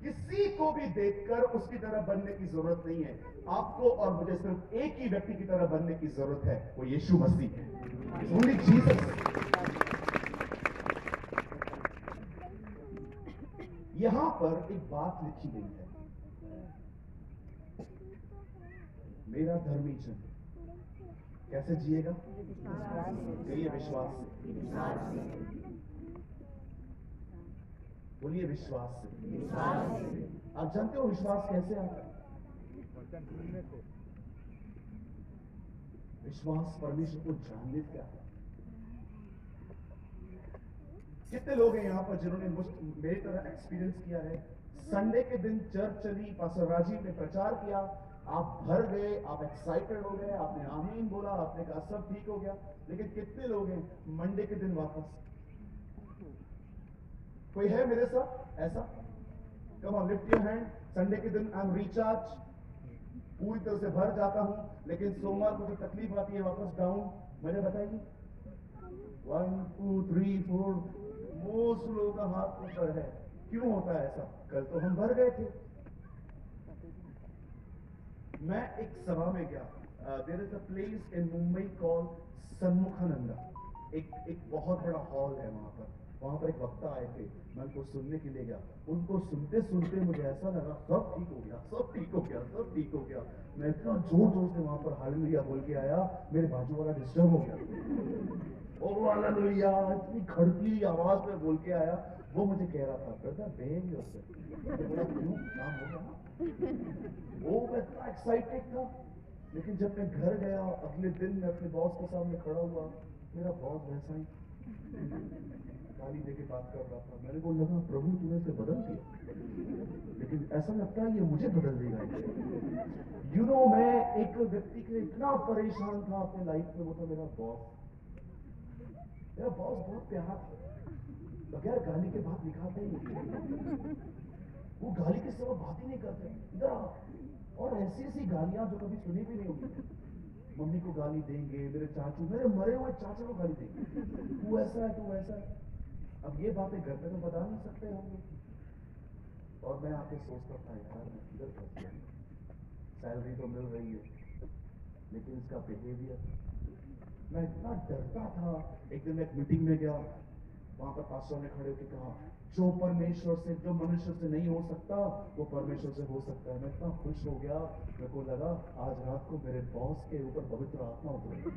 किसी को भी देखकर उसकी तरह बनने की जरूरत नहीं है। आपको और मुझे सिर्फ एक ही व्यक्ति की तरह बनने की जरूरत है, वो यीशु मसीह है। Only Jesus. यहां पर एक बात लिखी गई है, मेरा धर्मी जन कैसे जिएगा? कहिए विश्वास से। बोलिए विश्वास से। आप जानते हो विश्वास कैसे आता है? विश्वास परमेश्वर को जानने से आता है। कितने लोग हैं यहां पर जिन्होंने मेरी तरह एक्सपीरियंस किया है? संडे के दिन चर्च चली, पास्टर राजीव ने प्रचार किया, आप भर गए, आप एक्साइटेड हो गए, आपने आमीन बोला, आपने कहा सब ठीक हो गया। लेकिन कितने लोग हैं मंडे के दिन वापस? कोई है मेरे साथ ऐसा? Come on lift your hand. Sunday के दिन आई एम रिचार्ज, पूरी तरह से भर जाता हूं, लेकिन सोमवार को जो तकलीफ आती है वापस डाउन। मुझे बताइए। 1 2 3 4 मोस्ट लोगों का हाथ ऊपर है। क्यों होता है ऐसा? कल तो हम भर गए थे। मैं एक सभा में गया। There is a place in Mumbai called Shanmukhananda. एक बहुत बड़ा हॉल है वहां पर एक वक्ता आए थे। मैं उनको सुनने के लिए गया। उनको सुनते सुनते मुझे ऐसा लगा सब ठीक हो गया, सब ठीक हो गया, सब ठीक हो गया। मैं इतना जोर जोर से वहां पर हालेलुया बोल के आया, मेरे बाजू वाला डिस्टर्ब हो गया। ओ हालेलुया, इतनी खड़की आवाज में बोल के आया। वो मुझे कह रहा था, ब्रदर बेहद योरसेल्फ। क्यों? काम हो गया। वो मैं इतना एक्साइटेड था। लेकिन जब मैं घर गया अगले दिन मैं अपने बॉस के सामने खड़ा हुआ, मेरा बॉस वैसा ही गाली देके बात कर रहा था। मेरे को लगा प्रभु तूने इसे बदल दिया, लेकिन ऐसा लगता है ये मुझे बदल देगा। मैं एक व्यक्ति के इतना परेशान था अपने लाइफ में, वो था मेरा बॉस। मेरा बॉस बहुत प्यारा था, बगैर गाली के बात निकालते ही नहीं। वो गाली के सिवा बात ही नहीं करते। इधर आओ। और ऐसी ऐसी गालियां जो कभी सुनी भी नहीं होगी। मम्मी को गाली देंगे, मेरे चाचू, मेरे मरे हुए चाचा को गाली देंगे, तू ऐसा है, तू वैसा है। अब ये बातें घर पे तो बता नहीं सकते हम लोग। और मैं आके सोचता था, यार मैं किधर फंस गया। सैलरी तो मिल रही है, लेकिन इसका बिहेवियर, मैं इतना डरता था। एक दिन मैं एक मीटिंग में गया, वहां पर पास्टर ने खड़े होकर कहा, जो परमेश्वर से, जो मनुष्य से नहीं हो सकता वो परमेश्वर से हो सकता है। मैं इतना खुश हो गया, मेरे को लगा आज रात को मेरे बॉस के ऊपर पवित्र आत्मा उतरेगी।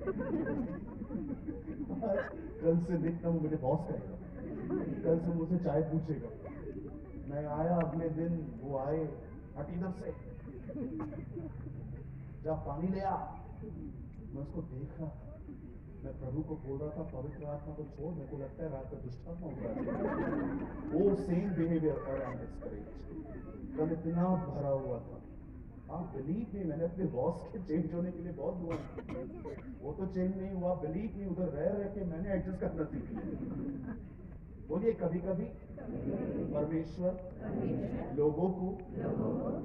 कल से देखना वो मेरे बॉस कहेगा, कल से मुझसे चाय पूछेगा। मैं आया अगले दिन, वो आए हट इधर से, जा पानी ले आ। मैं उसको देख रहा था, मैं प्रभु को बोल रहा था पवित्र आत्मा को छोड़, मेरे को लगता है रात का दुष्टात्मा उतरा है। वो सेम बिहेवियर और डिस्करेज कल इतना भरा हुआ था। आप बिलीव नहीं, मैंने अपने बॉस के चेंज होने के लिए बहुत दुआ की, वो तो चेंज नहीं हुआ। बिलीव नहीं, उधर रह के मैंने एडजस्ट करना सीख लिया। बोलिए कभी कभी परमेश्वर लोगों को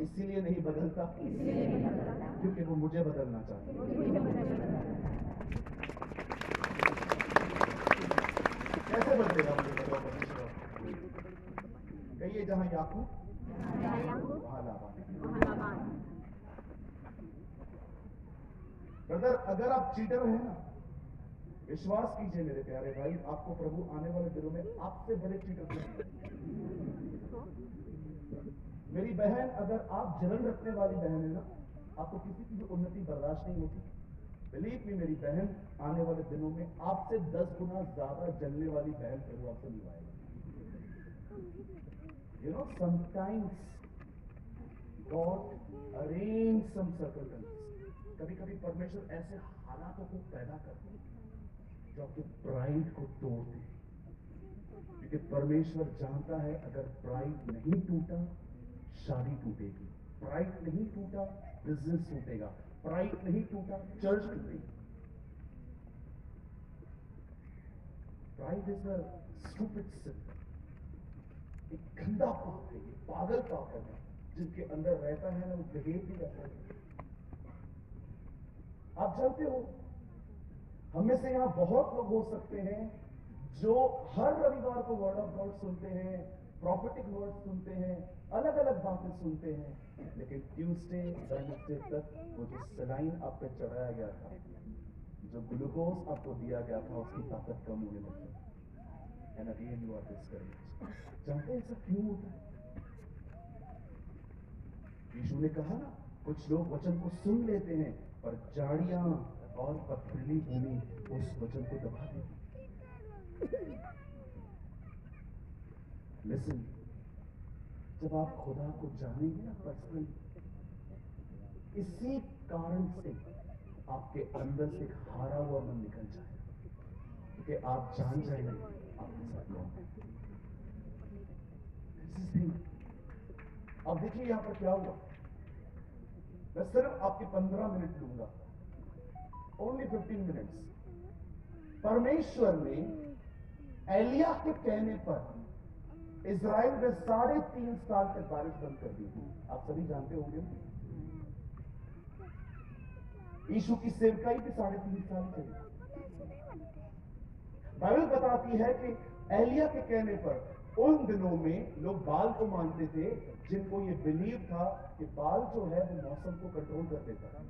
इसीलिए नहीं बदलता क्योंकि वो मुझे बदलना चाहता है। कैसे बदलेगा मुझे बताओ परमेश्वर? कहिए जहां याकूब वहां लाबान। ब्रदर अगर आप चीटर हैं ना, विश्वास कीजिए मेरे प्यारे भाई, आपको प्रभु आने वाले दिनों में आपसे बड़े चीटर को। मेरी बहन, अगर आप जलन रखने वाली बहन है ना, आपको किसी की भी उन्नति बर्दाश्त नहीं होती। बिलीव मी मेरी बहन, आने वाले दिनों में आपसे 10 गुना ज्यादा जलने वाली बहन प्रभु आपसे मिलवाएगा। You know sometimes God arrange some circumstances. कभी कभी परमेश्वर ऐसे हालातों को पैदा करते हैं जो आपके प्राइड को तोड़ते हैं, क्योंकि परमेश्वर जानता है अगर प्राइड नहीं टूटा शादी टूटेगी, प्राइड नहीं टूटा बिजनेस टूटेगा, प्राइड नहीं टूटा चर्च टूटेगी। Pride is a stupid sin, एक गंदा पाप है, ये पागल पाप है। जिनके अंदर रहता है ना वो बिहेव भी करता है। आप जानते हो, हम में से यहां बहुत लोग हो सकते हैं जो हर रविवार को वर्ड ऑफ गॉड सुनते हैं, प्रॉफिटिक वर्ड सुनते हैं, अलग अलग बातें सुनते हैं, लेकिन ट्यूसडे वेडनेसडे तक वो जो सलाइन आप पे चढ़ाया गया था, जो ग्लूकोज आपको दिया गया था, उसकी ताकत कम होने लगी। And again you are discouraged. जानते हैं ऐसा क्यों होता है? यीशु ने कहा ना, कुछ लोग वचन को सुन लेते हैं पर झाड़ियां और पथरीली भूमि उस वचन को दबा देती। लिसन, जब आप खुदा को जानेंगे ना पर्सनली, इसी कारण से आपके अंदर से एक हारा हुआ मन निकल जाएगा, क्योंकि आप जान जाएंगे आपके साथ कौन है। अब देखिए यहां पर क्या हुआ। मैं सिर्फ आपके 15 मिनट लूंगा, ओनली 15 मिनट्स। परमेश्वर ने एलिया के कहने पर इजराइल में 3.5 साल तक बारिश बंद कर दी थी। आप सभी जानते होंगे यीशु की सेवकाई भी 3.5 साल चली। बाइबल बताती है कि एलिया के कहने पर उन दिनों में लोग बाल को मानते थे, जिनको ये बिलीव था कि बाल जो है वो मौसम को कंट्रोल कर देता है।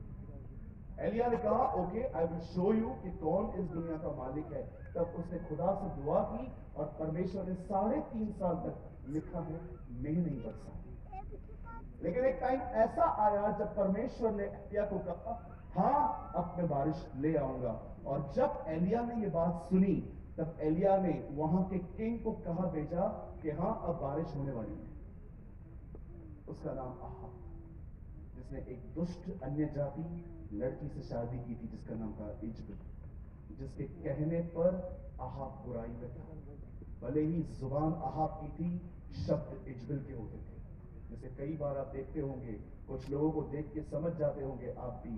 एलिया ने कहा okay I will show you कि कौन इस दुनिया का मालिक है। तब उसने खुदा से दुआ की और परमेश्वर ने 3.5 साल तक लिखा है मेघ नहीं बरसा। लेकिन एक टाइम ऐसा आया जब परमेश्वर ने एलिया को कहा हाँ अब मैं बारिश ले आऊंगा। और जब एलिया ने ये बात सुनी तब एलिया ने वहां के किंग को कहा भेजा कि हाँ अब बारिश होने वाली है। उसका नाम अहाब, जिसने एक दुष्ट अन्य जाति लड़की से शादी की थी जिसका नाम था इजबेल, जिसके कहने पर अहाब बुराई में था। भले ही जुबान अहाब की थी, शब्द इजबेल के होते थे। जैसे कई बार आप देखते होंगे, कुछ लोगों को देख के समझ जाते होंगे आप भी,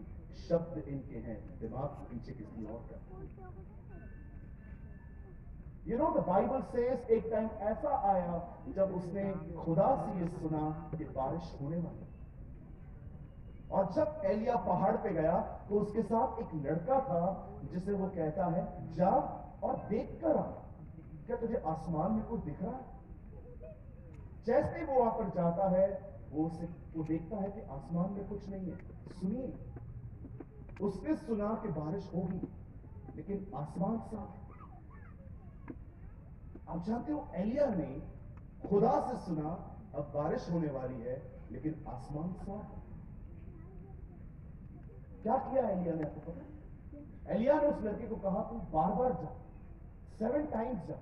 शब्द इनके हैं, दिमाग पीछे किसी और का। You know the Bible says एक टाइम ऐसा आया जब उसने खुदा से ये सुना कि बारिश होने वाली। और जब एलिया पहाड़ पे गया तो उसके साथ एक लड़का था जिसे वो कहता है जा और देख कर आ, क्या तुझे आसमान में कुछ दिख रहा है? जैसे वो वहां पर जाता है वो देखता है कि आसमान में कुछ नहीं है। सुनिए, उसने सुना कि बारिश होगी लेकिन आसमान साफ है। आप जानते हो एलिया ने खुदा से सुना अब बारिश होने वाली है लेकिन आसमान साफ है। क्या किया एलिया ने, आपको पता है? एलिया ने उस लड़के को कहा तू बार बार जा, 7 टाइम्स जा,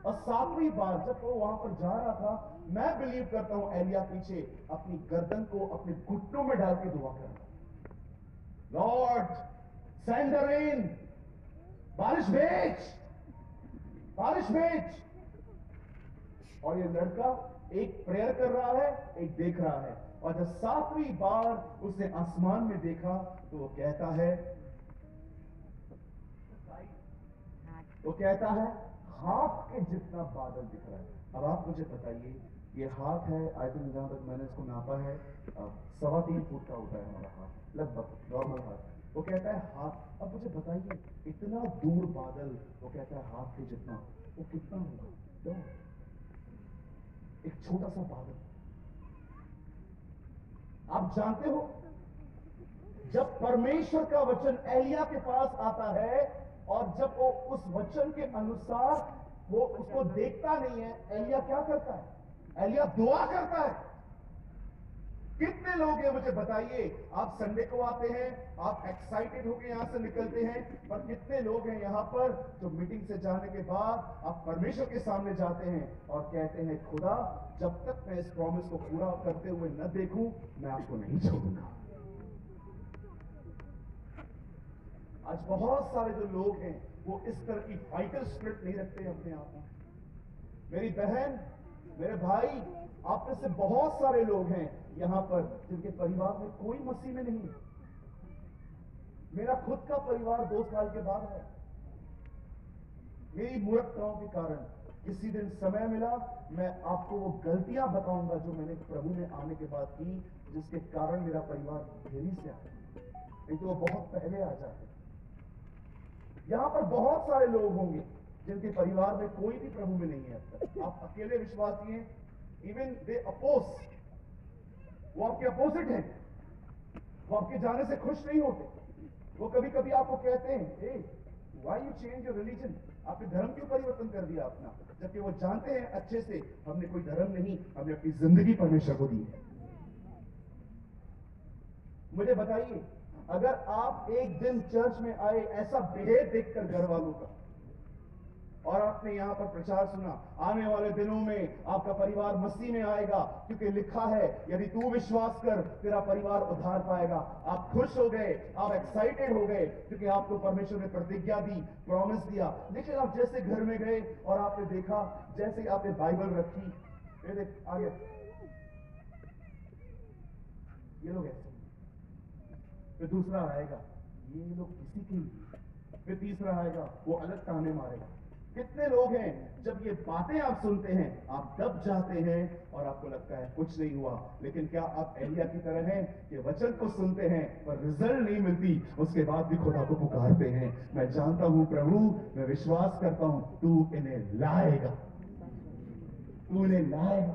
और 7वीं बार जब वो वहां पर जा रहा था, मैं बिलीव करता हूं एलिया पीछे अपनी गर्दन को अपने घुटनों में डाल के दुआ कर रहा, लॉर्ड सेंड द रेन, बारिश भेज, बारिश भेज। और ये लड़का एक प्रेयर कर रहा है, एक देख रहा है। और जब 7वीं बार उसने आसमान में देखा तो वो कहता है हाथ के जितना बादल दिख रहा है। अब आप मुझे बताइए, ये हाथ है, आई थिंक जहां तक मैंने इसको नापा है 3.25 फुट का होता है हमारा हाथ, लगभग नॉर्मल हाथ। वो कहता है हाथ। अब मुझे बताइए, इतना दूर बादल, वो कहता है हाथ के जितना, वो कितना होगा? एक छोटा सा बादल। आप जानते हो, जब परमेश्वर का वचन एलिया के पास आता है और जब वो उस वचन के अनुसार वो उसको देखता नहीं है, एलिया क्या करता है? एलिया दुआ करता है। कितने लोग हैं मुझे बताइए, आप संडे को आते हैं, आप एक्साइटेड होकर यहां से निकलते हैं, पर कितने लोग हैं यहां पर जो मीटिंग से जाने के बाद आप परमेश्वर के सामने जाते हैं और कहते हैं खुदा, जब तक मैं इस प्रॉमिस को पूरा करते हुए न देखूं, मैं आपको नहीं छोड़ूंगा। आज बहुत सारे जो लोग हैं वो इस तरह की फाइटर स्पिरिट नहीं रखते अपने आप में। मेरी बहन, मेरे भाई, आप में से बहुत सारे लोग हैं यहां पर जिनके परिवार में कोई मसीह में नहीं है। मेरा खुद का परिवार 2 साल के बाद है। मेरी मूर्खताओं के कारण किसी दिन समय मिला, मैं आपको वो गलतियां बताऊंगा जो मैंने प्रभु में आने के बाद की, जिसके कारण मेरा परिवार देरी से आया, नहीं तो वो बहुत पहले आ जाते। यहां पर बहुत सारे लोग होंगे जिनके परिवार में कोई भी प्रभु में नहीं है अब तक। आप अकेले विश्वासी हैं, इवन दे अपोज, वो आपके अपोजिट हैं, वो आपके जाने से खुश नहीं होते। वो कभी कभी आपको कहते हैं, ए why you change your religion, आपने धर्म क्यों परिवर्तन कर दिया अपना, जबकि वो जानते हैं अच्छे से हमने कोई धर्म नहीं, हमने अपनी जिंदगी परमेश्वर को दी है। मुझे बताइए, अगर आप एक दिन चर्च में आए ऐसा बिहेव देखकर घर वालों का, और आपने यहां पर प्रचार सुना, आने वाले दिनों में आपका परिवार मसीह में आएगा क्योंकि लिखा है यदि तू विश्वास कर तेरा परिवार उद्धार पाएगा, आप खुश हो गए, आप एक्साइटेड हो गए क्योंकि आपको परमेश्वर ने प्रतिज्ञा दी, प्रॉमिस दिया। लेकिन आप जैसे घर में गए और आपने देखा, जैसे ही आपने बाइबल रखी, ये देख आ गया, ये लोग ऐसे, फिर दूसरा आएगा, ये लोग किसी की, फिर तीसरा आएगा, वो अलग ताने मारेगा। कितने लोग हैं जब ये बातें आप सुनते हैं आप दब जाते हैं और आपको लगता है कुछ नहीं हुआ। लेकिन क्या आप एलिया की तरह हैं कि वचन को सुनते हैं पर रिजल्ट नहीं मिलती, उसके बाद भी खुदा को पुकारते हैं, मैं जानता हूं प्रभु, मैं विश्वास करता हूं तू इन्हें लाएगा, तू इन्हें लाएगा।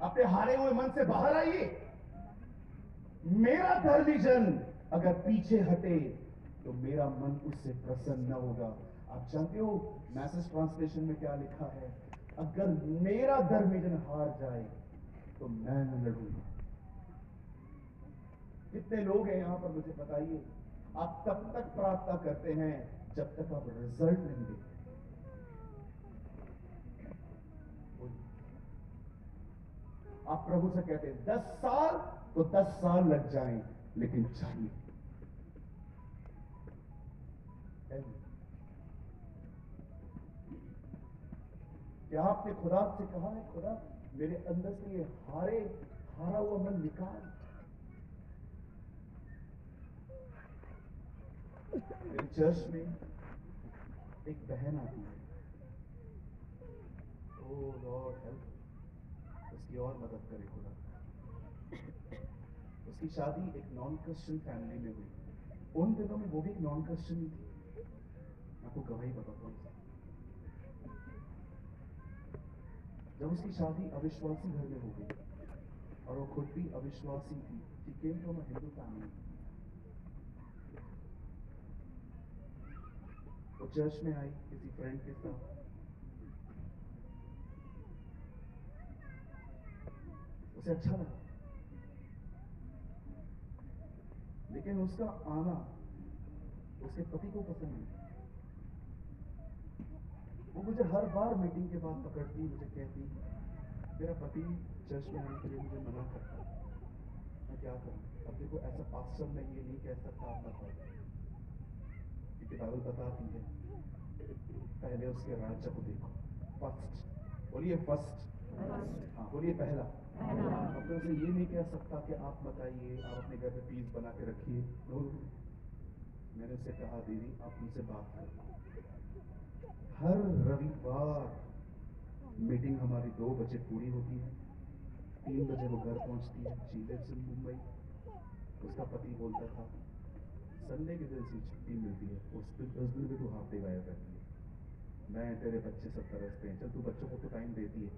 अपने हारे हुए मन से बाहर आइए। मेरा धर्मी जन अगर पीछे हटे तो मेरा मन उससे प्रसन्न न होगा। आप जानते हो मैसेज ट्रांसलेशन में क्या लिखा है? अगर मेरा धर्मी जन हार जाए तो मैं न लड़ूंगा। कितने लोग हैं यहां पर मुझे बताइए, आप तब तक प्रार्थना करते हैं जब तक आप रिजल्ट नहीं देखते। आप प्रभु से कहते हैं 10 साल तो 10 साल लग जाएं, लेकिन चाहिए। क्या आपने खुदा से कहा है, खुदा मेरे अंदर से ये हारा हुआ मन निकाल? मेरे चर्च में एक बहन आती है, ओ लॉर्ड हेल्प, उसकी और मदद करे खुदा। उसकी शादी एक नॉन क्रिश्चियन फैमिली में हुई। उन दिनों में वो भी एक नॉन क्रिश्चियन ही थी, आपको गवाही बताता हूं। जब उसकी शादी अविश्वासी घर में हो गई और वो खुद भी अविश्वासी थी, she came from a Hindu family, वो चर्च में आई किसी फ्रेंड के साथ, उसे अच्छा लगा, लेकिन उसका आना उसके पति को पसंद नहीं। वो मुझे हर बार मीटिंग के बाद पकड़ती, मुझे कहती मेरा पति चर्च में आने के लिए मुझे मना करता, मैं क्या करूं? अब देखो ऐसा पास्टर मैं ये नहीं कह सकता आप मत आओ, क्योंकि बाइबल बताती है पहले उसके राज्य को देखो। फर्स्ट बोलिए, फर्स्ट। हाँ बोलिए, पहला। अब मैं उसे ये नहीं कह सकता कि आप मत आइए, आप अपने घर में पीस बना के रखिए। मैंने उससे कहा दीदी आप मुझसे बात करो। हर रविवार मीटिंग हमारी 2 बजे पूरी होती है, 3 बजे वो घर पहुंचती है। She lives in Mumbai. उसका पति बोलता था संडे के दिन से छुट्टी मिलती है, उस दिन भी तू हाफ डे गायब रहती है, मैं तेरे बच्चे सब तरसते हैं, चल तू बच्चों को तो टाइम देती है,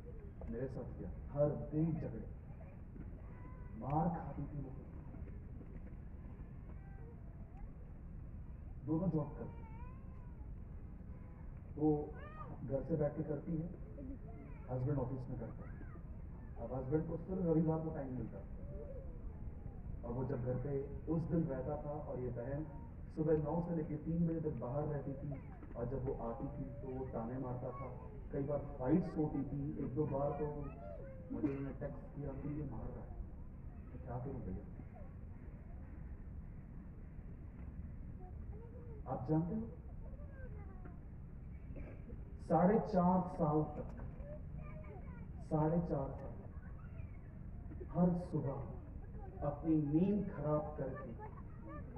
मेरे साथ क्या? हर दिन झगड़े, मार खाती थी वो। दोनों जॉब करते, वो घर से बैठ के करती है, हस्बैंड ऑफिस में करता है। अब हस्बैंड को सिर्फ रविवार को टाइम मिलता है, और वो जब घर पे उस दिन रहता था, और ये बहन सुबह 9 से लेकर 3 बजे तक बाहर रहती थी, और जब वो आती थी तो वो ताने मारता था। कई बार फाइट्स होती थी, 1-2 बार तो मुझे उन्होंने टेक्स्ट किया कि ये मार रहा है, मैं क्या करूं भैया? आप जानते हो 4.5 साल तक, 4.5 साल हर सुबह अपनी नींद खराब करके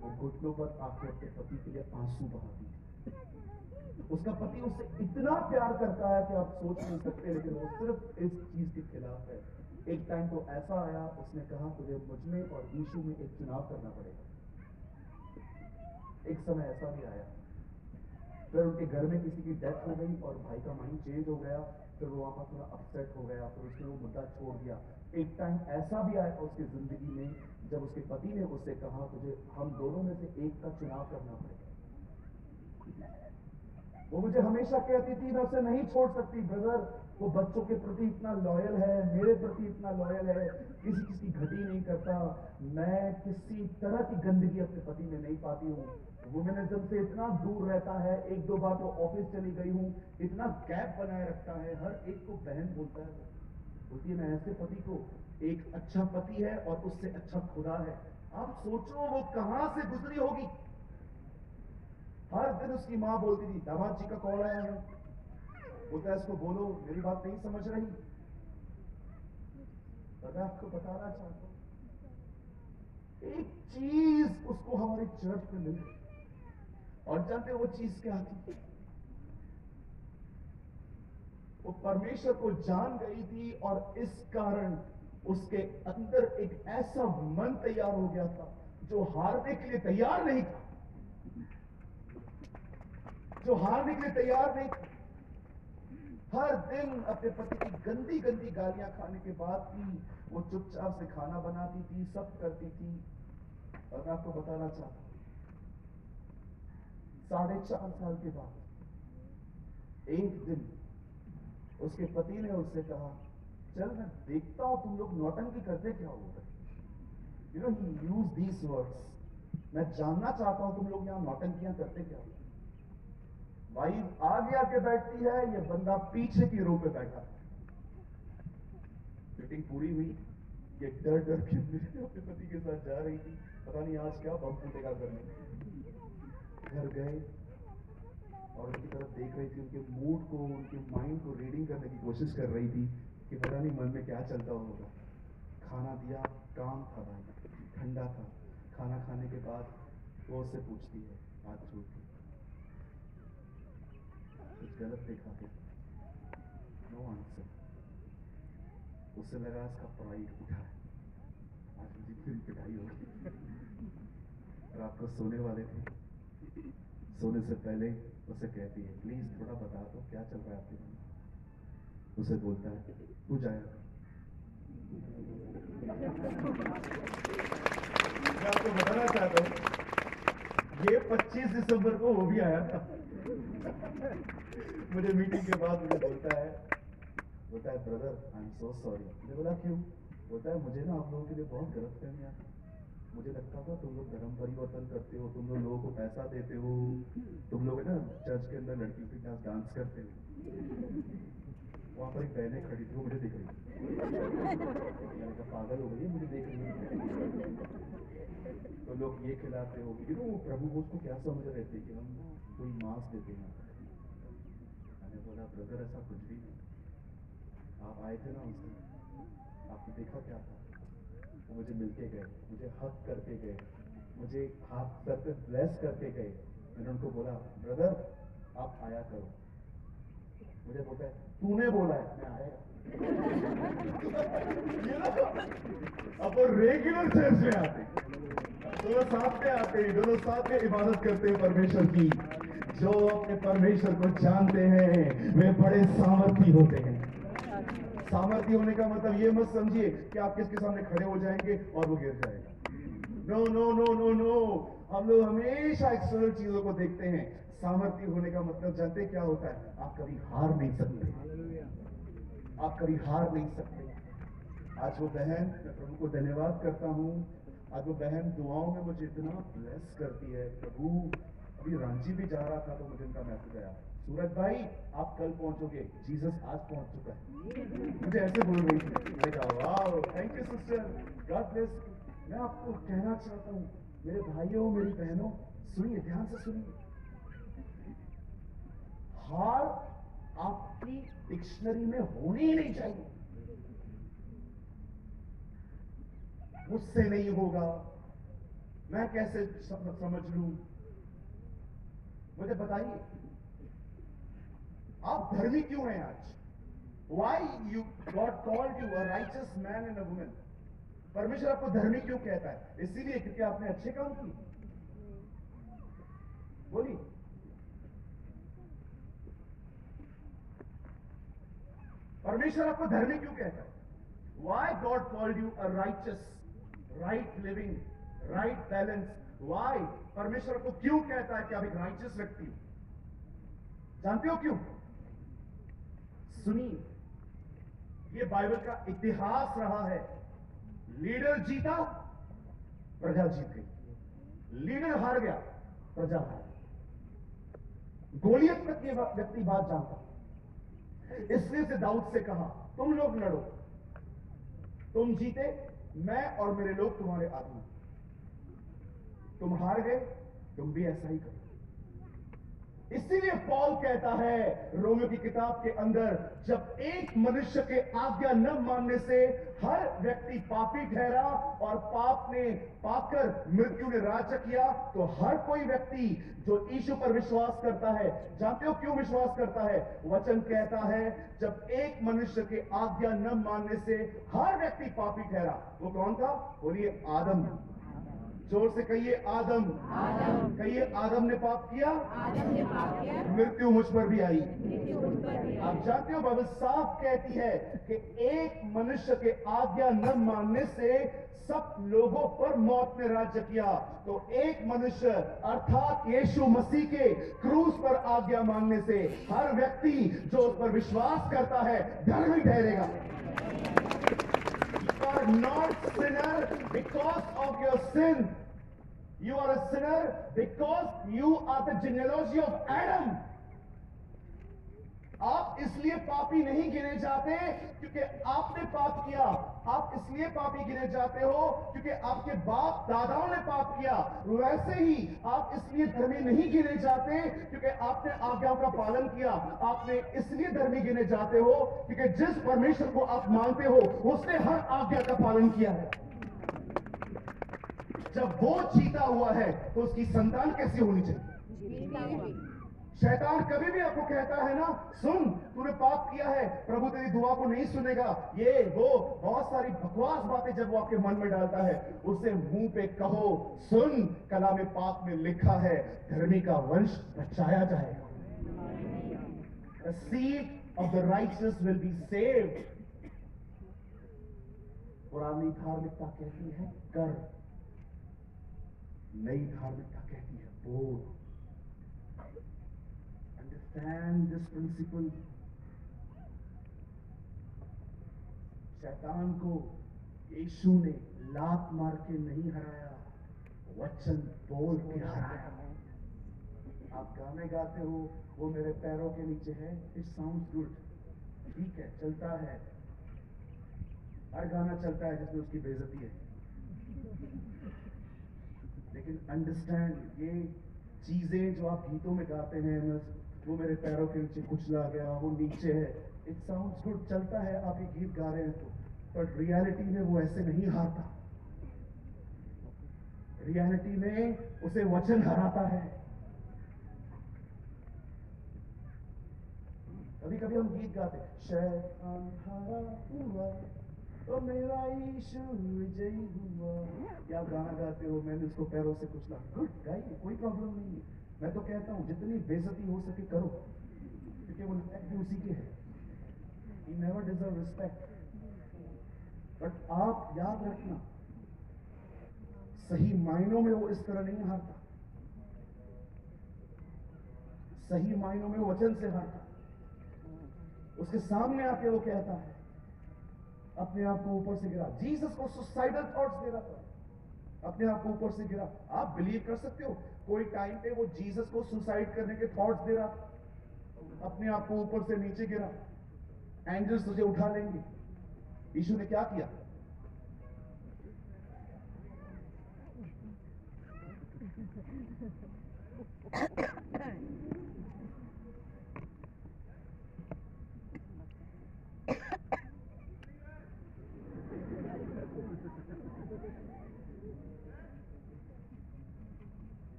वो घुटनों पर आके अपने पति के लिए आंसू बहाती थी। उसका पति उससे इतना प्यार करता है कि आप सोच नहीं सकते, लेकिन वो सिर्फ इस चीज के खिलाफ है। एक टाइम तो ऐसा आया, उसने कहा तुझे मुझमें और यीशु में एक चुनाव करना पड़ेगा। एक समय ऐसा भी आया, फिर उनके घर में किसी की डेथ हो गई और भाई का माइंड चेंज हो गया, फिर वो वहां पर थोड़ा अपसेट हो गया, फिर उसने वो मुद्दा छोड़ दिया। एक टाइम ऐसा भी आया उसकी जिंदगी में जब उसके पति ने उससे कहा तुझे हम दोनों में से एक का चुनाव करना पड़ेगा। वो मुझे हमेशा कहती थी मैं उसे नहीं छोड़ सकती ब्रदर, वो बच्चों के प्रति इतना लॉयल है, मेरे प्रति इतना लॉयल है, किसी चीज की घटी नहीं करता, मैं किसी तरह की गंदगी अपने पति में नहीं पाती हूँ। वुमेनिज्म से इतना दूर रहता है, 1-2 बार तो ऑफिस चली गई हूँ, इतना गैप बनाए रखता है, हर एक को बहन बोलता है। बोलती है मैं ऐसे पति को, एक अच्छा पति है और उससे अच्छा खुदा है। आप सोचो वो कहां से गुजरी होगी। हर दिन उसकी मां बोलती थी दामाद जी का कॉल आया है, बोलता है इसको बोलो मेरी बात नहीं समझ रही। तो मैं आपको बताना चाहता हूं एक चीज उसको हमारी चर्च में मिली, और जानते वो चीज क्या थी? वो परमेश्वर को जान गई थी, और इस कारण उसके अंदर एक ऐसा मन तैयार हो गया था जो हारने के लिए तैयार नहीं था, जो हारने के लिए तैयार नहीं था। हर दिन अपने पति की गंदी गंदी गालियां खाने के बाद भी वो चुपचाप से खाना बनाती थी, सब करती थी। और मैं आपको बताना चाहता हूं 4.5 साल के बाद एक दिन उसके पति ने उससे कहा चल मैं देखता हूं तुम लोग नौटंकी करते क्या हो। You know he use these words, मैं जानना चाहता हूं तुम लोग यहां नौटंकियां करते क्या हो। वाइफ आगे आके बैठती है, ये बंदा पीछे की रो पे बैठा। मीटिंग पूरी हुई, ये डर डर के मेरे अपने पति के साथ जा रही थी, पता नहीं आज क्या बम फूटेगा घर में। घर गए और उनकी तरफ देख रही थी, उनके मूड को, उनके माइंड को रीडिंग करने की कोशिश कर रही थी कि पता नहीं मन में क्या चलता होगा। खाना दिया, काम था भाई, ठंडा था। खाना खाने के बाद वो उससे पूछती है हाथ जोड़ के कुछ गलत देखा क्या? No answer. उससे लगा इसका प्राइड उठा है, आज मुझे फिर पिटाई होगी। रात को सोने वाले थे, सोने से पहले उसे कहती है प्लीज थोड़ा बता दो क्या चल रहा है आपके मन में। उसे बोलता है तू जाया। मैं आपको बताना चाहता हूं ये 25 दिसंबर को वो भी आया था। मुझे मीटिंग के बाद मुझे बोलता है brother I am so sorry. मैंने बोला क्यों? बोलता है मुझे ना आप लोगों के लिए बहुत गलतफहमियां थी, मुझे लगता था तुम लोग धर्म परिवर्तन करते हो, तुम लोग लोगों को पैसा देते हो, तुम लोग है ना चर्च चर्च के अंदर लड़की के साथ डांस करते हुए, वहां पर एक बहनें खड़ी थी, वो मुझे देख रही थी। मैंने कहा पागल हो गई है, मुझे देख रही है। तो लोग ये खिलाते हो, प्रभु वो उसको क्या समझ रहे थे कि हम कोई मांस देते हैं। मैंने बोला ब्रदर ऐसा कुछ भी नहीं, आप आए थे ना उस दिन, आपने देखा क्या था। वो मुझे मिलके गए, मुझे हक करके गए, मुझे हाथ सर पे ब्लेस करके गए। मैंने उनको बोला ब्रदर आप आया करो। मुझे बोलता है तूने बोला है, मैं आएगा। अब वो रेगुलर चर्च में आते, दोनों साथ में आते हैं, दोनों साथ में इबादत करते हैं परमेश्वर की। जो अपने परमेश्वर को जानते हैं वे बड़े सामर्थी होते हैं। सामर्थी होने का मतलब ये मत समझिए कि आप किसके सामने खड़े हो जाएंगे और वो गिर जाएगा। No no no no no, हम लोग हमेशा एक्सटर्नल चीजों को देखते हैं। सामर्थी होने का मतलब जानते क्या होता है? आप कभी हार नहीं सकते, आप कभी हार नहीं सकते। आज वो बहन, मैं प्रभु को धन्यवाद करता हूँ, आज वो बहन दुआओं में मुझे इतना ब्लेस करती है। प्रभु अभी रांची भी जा रहा था तो मुझे उनका मैसेज आया, सूरज भाई आप कल पहुंचोगे, जीसस आज पहुंच चुका है। मुझे ऐसे बोल रही थी। मैंने कहा wow thank you sister, God bless. मैं आपको कहना चाहता हूँ मेरे भाइयों मेरी बहनों, सुनिए ध्यान से सुनिए। हार आपकी डिक्शनरी में होनी ही नहीं चाहिए। मुझसे नहीं होगा, मैं कैसे समझ लूं। मुझे बताइए आप धर्मी क्यों हैं आज? Why you God called you a righteous man and a woman? परमेश्वर आपको धर्मी क्यों कहता है? इसीलिए क्योंकि आपने अच्छे काम किए। बोलिए, परमेश्वर आपको धर्मी क्यों कहता है? Why God called you a righteous, right living, right balance? Why? परमेश्वर आपको क्यों कहता है कि आप एक राइचस व्यक्ति हो? जानते हो क्यों? सुनिए, ये बाइबल का इतिहास रहा है। लीडर जीता, प्रजा जीत गई। लीडर हार गया, प्रजा हार गई। गोलियत तक ये व्यक्ति बात जानता, इसलिए से दाऊद से कहा तुम लोग लड़ो, तुम जीते, मैं और मेरे लोग तुम्हारे आदमी। तुम हार गए, तुम भी ऐसा ही करो। इसीलिए पौल कहता है रोमियो की किताब के अंदर, जब एक मनुष्य के आज्ञा न मानने से हर व्यक्ति पापी ठहरा और पाप ने पाकर मृत्यु ने राज्य किया, तो हर कोई व्यक्ति जो यीशु पर विश्वास करता है, जानते हो क्यों विश्वास करता है? वचन कहता है जब एक मनुष्य के आज्ञा न मानने से हर व्यक्ति पापी ठहरा। वो कौन था? बोलिए आदम। जोर से कहिए आदम। आदम। कहिए आदम ने पाप किया, आदम ने पाप किया, मृत्यु मुझ पर भी आई। आप जानते हो बाइबल साफ कहती है कि एक मनुष्य के आज्ञा न मानने से सब लोगों पर मौत ने राज्य किया। तो एक मनुष्य अर्थात यीशु मसीह के क्रूस पर आज्ञा मानने से हर व्यक्ति जो उस पर विश्वास करता है धर्मी ठहरेगा। You are not sinner because of your sin. You are a sinner because you are the genealogy of Adam. आप इसलिए पापी नहीं गिने जाते क्योंकि आपने पाप किया। आप इसलिए पापी गिने जाते हो क्योंकि आपके बाप दादाओं ने पाप किया। वैसे ही आप इसलिए धर्मी नहीं गिने जाते क्योंकि आपने आज्ञाओं का पालन किया। आपने इसलिए धर्मी गिने जाते हो क्योंकि जिस परमेश्वर को आप मानते हो उसने हर आज्ञा का पालन किया है। जब वो जीता हुआ है तो उसकी संतान कैसी होनी चाहिए? शैतान कभी भी आपको कहता है ना, सुन तूने पाप किया है, प्रभु तेरी दुआ को नहीं सुनेगा, ये वो बहुत सारी बकवास बातें जब वो आपके मन में डालता है, उसे मुंह पे कहो, सुन कलाम पाक में लिखा है धर्मी का वंश बचाया जाएगा। The seed of the righteous will be saved. पुरानी धार्मिकता कहती है कर, नई धार्मिकता कहती है बोल। Understand this principle. शैतान को यीशु ने लात मार के नहीं हराया, वचन बोल के हराया। आप गाने गाते हो, वो मेरे पैरों के नीचे है, इट साउंड्स गुड, ठीक है, चलता है। हर गाना चलता है जिसमें उसकी बेइज्जती है, लेकिन अंडरस्टैंड, ये चीजें जो आप गीतों में गाते हैं, वो मेरे पैरों के नीचे कुचला गया, वो नीचे है, इट साउंड्स गुड, चलता है, आप ये गीत गा रहे हैं तो, पर रियलिटी में वो ऐसे नहीं हारता। रियलिटी में उसे वचन हराता है। कभी कभी हम गीत गाते, शैतान हारा हुआ, तो मेरा यीशु विजयी हुआ। या आप गाना गाते हो, मैंने उसको पैरों से कुचला, गुड, गाइए, कोई प्रॉब्लम नहीं है। मैं तो कहता हूं जितनी बेइज्जती हो सके करो, क्योंकि वो रिस्पेक्ट भी उसी के है। He never deserve respect. But आप याद रखना, सही मायनों में वो इस तरह नहीं हारता, सही मायनों में वो वचन से हारता। उसके सामने आके वो कहता है, अपने आप को ऊपर से गिरा। जीसस को सुसाइडल थॉट्स दे रहा था, अपने आप को ऊपर से गिरा। आप बिलीव कर सकते हो, कोई टाइम पे वो जीसस को सुसाइड करने के थॉट्स दे रहा था, अपने आप को ऊपर से नीचे गिरा। एंजल्स तुझे उठा लेंगे। यीशु ने क्या किया?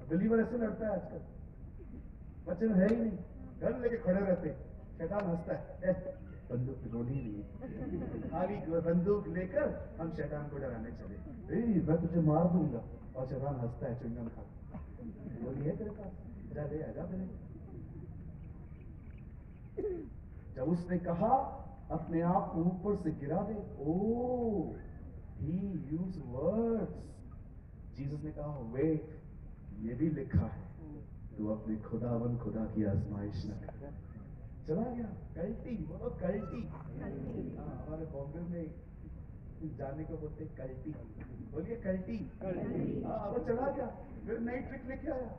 बिलीवर ऐसे लड़ता है आजकल, वचन है ही नहीं, घर लेके खड़े रहते, शैतान हंसता है, बंदूक की गोली नहीं, खाली बंदूक लेकर हम शैतान को डराने चले, मैं तुझे मार दूंगा, और शैतान हंसता है, चुंगम खा, गोली है तेरे पास, जा ले आजा मेरे। जब उसने कहा अपने आप को ऊपर से गिरा दे, ओ ही यूज वर्ड्स, जीसस ने कहा वेट, ये भी लिखा है, तू अपने खुदावन खुदा की आजमाइश न कर। चला गया, कल्टी, बोलो कल्टी। हमारे बॉम्बे में जाने को बोलते कल्टी, बोलिए कल्टी। वो चला गया, फिर नई ट्रिक लेके आया,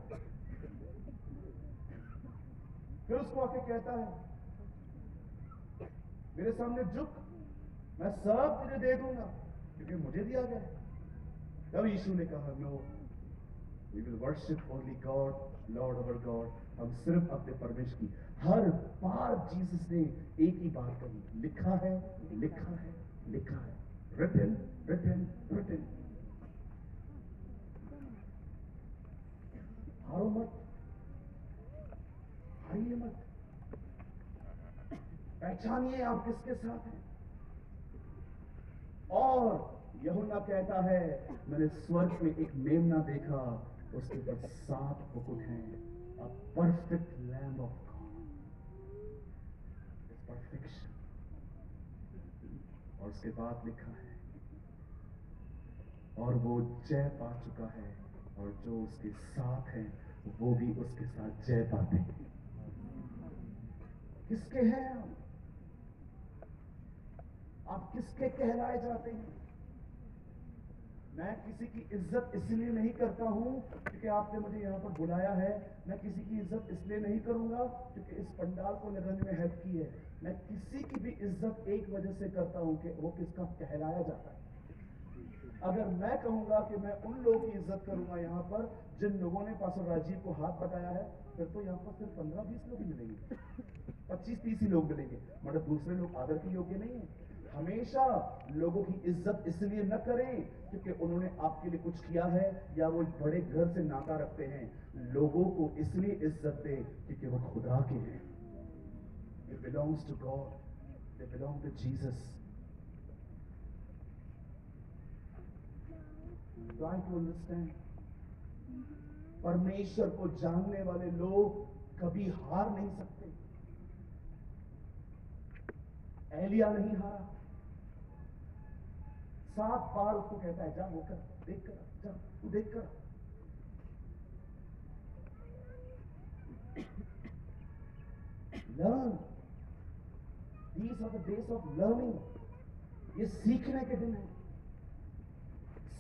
फिर उसको आके कहता है, मेरे सामने झुक, मैं सब तुझे दे दूंगा, क्योंकि मुझे दिया गया। तब यीशु ने कहा, no, we will worship only God, Lord our God। हम सिर्फ अपने परमेश्वर की। हर बार जीसस ने एक ही बात कही, लिखा है, लिखा है, लिखा है, written, written, written। हारो मत, हारिए मत, पहचानिए आप किसके साथ हैं। और यूहन्ना कहता है, मैंने स्वर्ग में एक मेमना देखा, उसके ऊपर 7 मुकुट हैं, a perfect lamb of God, it's perfection। और उसके बाद लिखा है, और वो जय पा चुका है, और जो उसके साथ हैं वो भी उसके साथ जय पाते हैं। किसके हैं आप किसके कहलाए जाते हैं? मैं किसी की इज्जत इसलिए नहीं करता हूं क्योंकि आपने मुझे यहां पर बुलाया है। मैं किसी की इज्जत इसलिए नहीं करूंगा क्योंकि इस पंडाल को लगाने में हेल्प की है। मैं किसी की भी इज्जत एक वजह से करता हूं कि वो किसका कहलाया जाता है। अगर मैं कहूंगा कि मैं उन लोगों की इज्जत करूंगा यहाँ पर जिन लोगों ने पास्टर राजीव को हाथ बटाया है, फिर तो यहाँ पर सिर्फ 15-20 लोग ही मिलेंगे, 25-30 ही लोग मिलेंगे, मतलब दूसरे लोग आदर के योग्य नहीं है। हमेशा लोगों की इज्जत इसलिए न करें क्योंकि उन्होंने आपके लिए कुछ किया है या वो एक बड़े घर से नाता रखते हैं। लोगों को इसलिए इज्जत दें क्योंकि वो खुदा के हैं। It belongs to God. They belong to Jesus. Try to understand. परमेश्वर को जानने वाले लोग कभी हार नहीं सकते। एलिया नहीं हारा। 7 बार उसको कहता है, जा होकर देख कर, जा तू देख कर। Learn, these are the days of learning। ये सीखने के दिन है,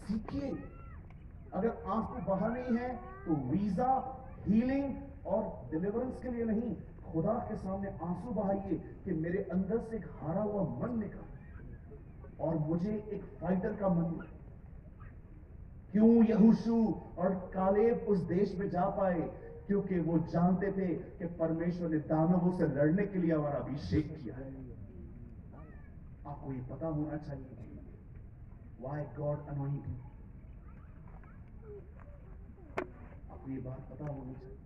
सीखिए। अगर आंसू बहाने ही है तो वीजा, हीलिंग और डिलीवरेंस के लिए नहीं, खुदा के सामने आंसू बहाइए कि मेरे अंदर से एक हारा हुआ मन निकला और मुझे एक फाइटर का मन मिला। क्यों यहोशू और कालेब उस देश में जा पाए? क्योंकि वो जानते थे कि परमेश्वर ने दानवों से लड़ने के लिए हमारा अभिषेक किया है। आपको ये पता होना चाहिए, व्हाई गॉड अनॉइंट यू। आपको ये बात पता होनी चाहिए।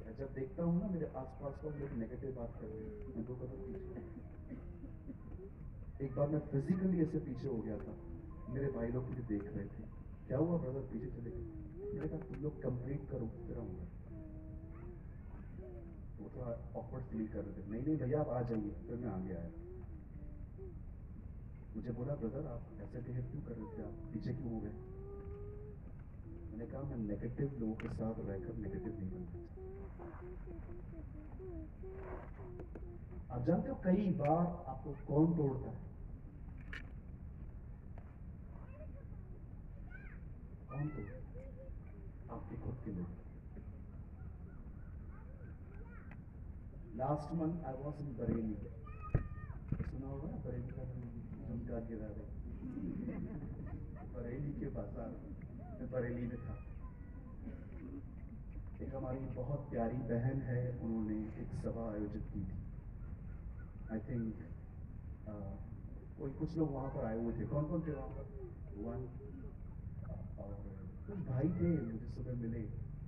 मैं जब देखता हूं ना मेरे आसपास का लोग नेगेटिव बात कर रहे हैं, मैं 2 कदम पीछे। एक बार मैं फिजिकली ऐसे पीछे हो गया था, मेरे भाई लोग मुझे देख रहे थे, क्या हुआ ब्रदर पीछे चले गए? मैंने कहा तुम लोग कंप्लीट करो फिर आऊंगा। वो थोड़ा ऑकवर्ड फील कर रहे थे, नहीं नहीं भैया आप आ जाइए। फिर मैं आगे आया, मुझे बोला ब्रदर आप ऐसे बिहेव क्यों कर रहे थे, आप पीछे क्यों हो गए? मैंने कहा मैं नेगेटिव लोगों के साथ रहकर नेगेटिव नहीं बनता। आप जानते हो कई बार आपको कौन तोड़ता है? कौन तोड़ता है? आपके खुद के लोग। Last month I was in Bareilly. सुना होगा ना बरेली का झुमका गिरा रहे। बरेली के बाजार में, बरेली में था। एक हमारी बहुत प्यारी बहन है, उन्होंने एक सभा आयोजित की थी। आई थिंक कोई कुछ लोग वहां पर आए हुए थे। कौन कौन थे वहां पर? वन और कुछ भाई थे, मुझे सुबह मिले,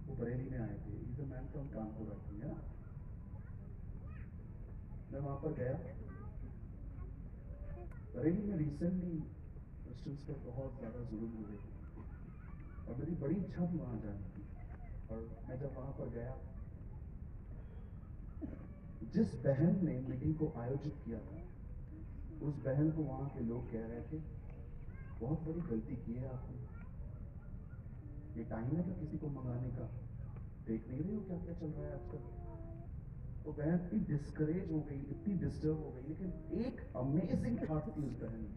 वो बरेली में आए थे। Is a man from Kanpur I think, है ना? मैं वहां पर गया। बरेली में रिसेंटली क्रिश्चियंस पर बहुत ज्यादा जुल्म हुए और मेरी बड़ी इच्छा थी वहां जाने की। और मैं जब वहां पर गया, जिस बहन ने मीटिंग को आयोजित किया था, उस बहन को वहां के लोग कह रहे थे बहुत बड़ी गलती की है आपने, ये टाइम है क्या किसी को मंगाने का? देख नहीं रहे हो क्या क्या चल रहा है आजकल? तो बहन इतनी डिस्करेज हो गई, इतनी डिस्टर्ब हो गई, लेकिन एक अमेजिंग बात थी उस बहन में।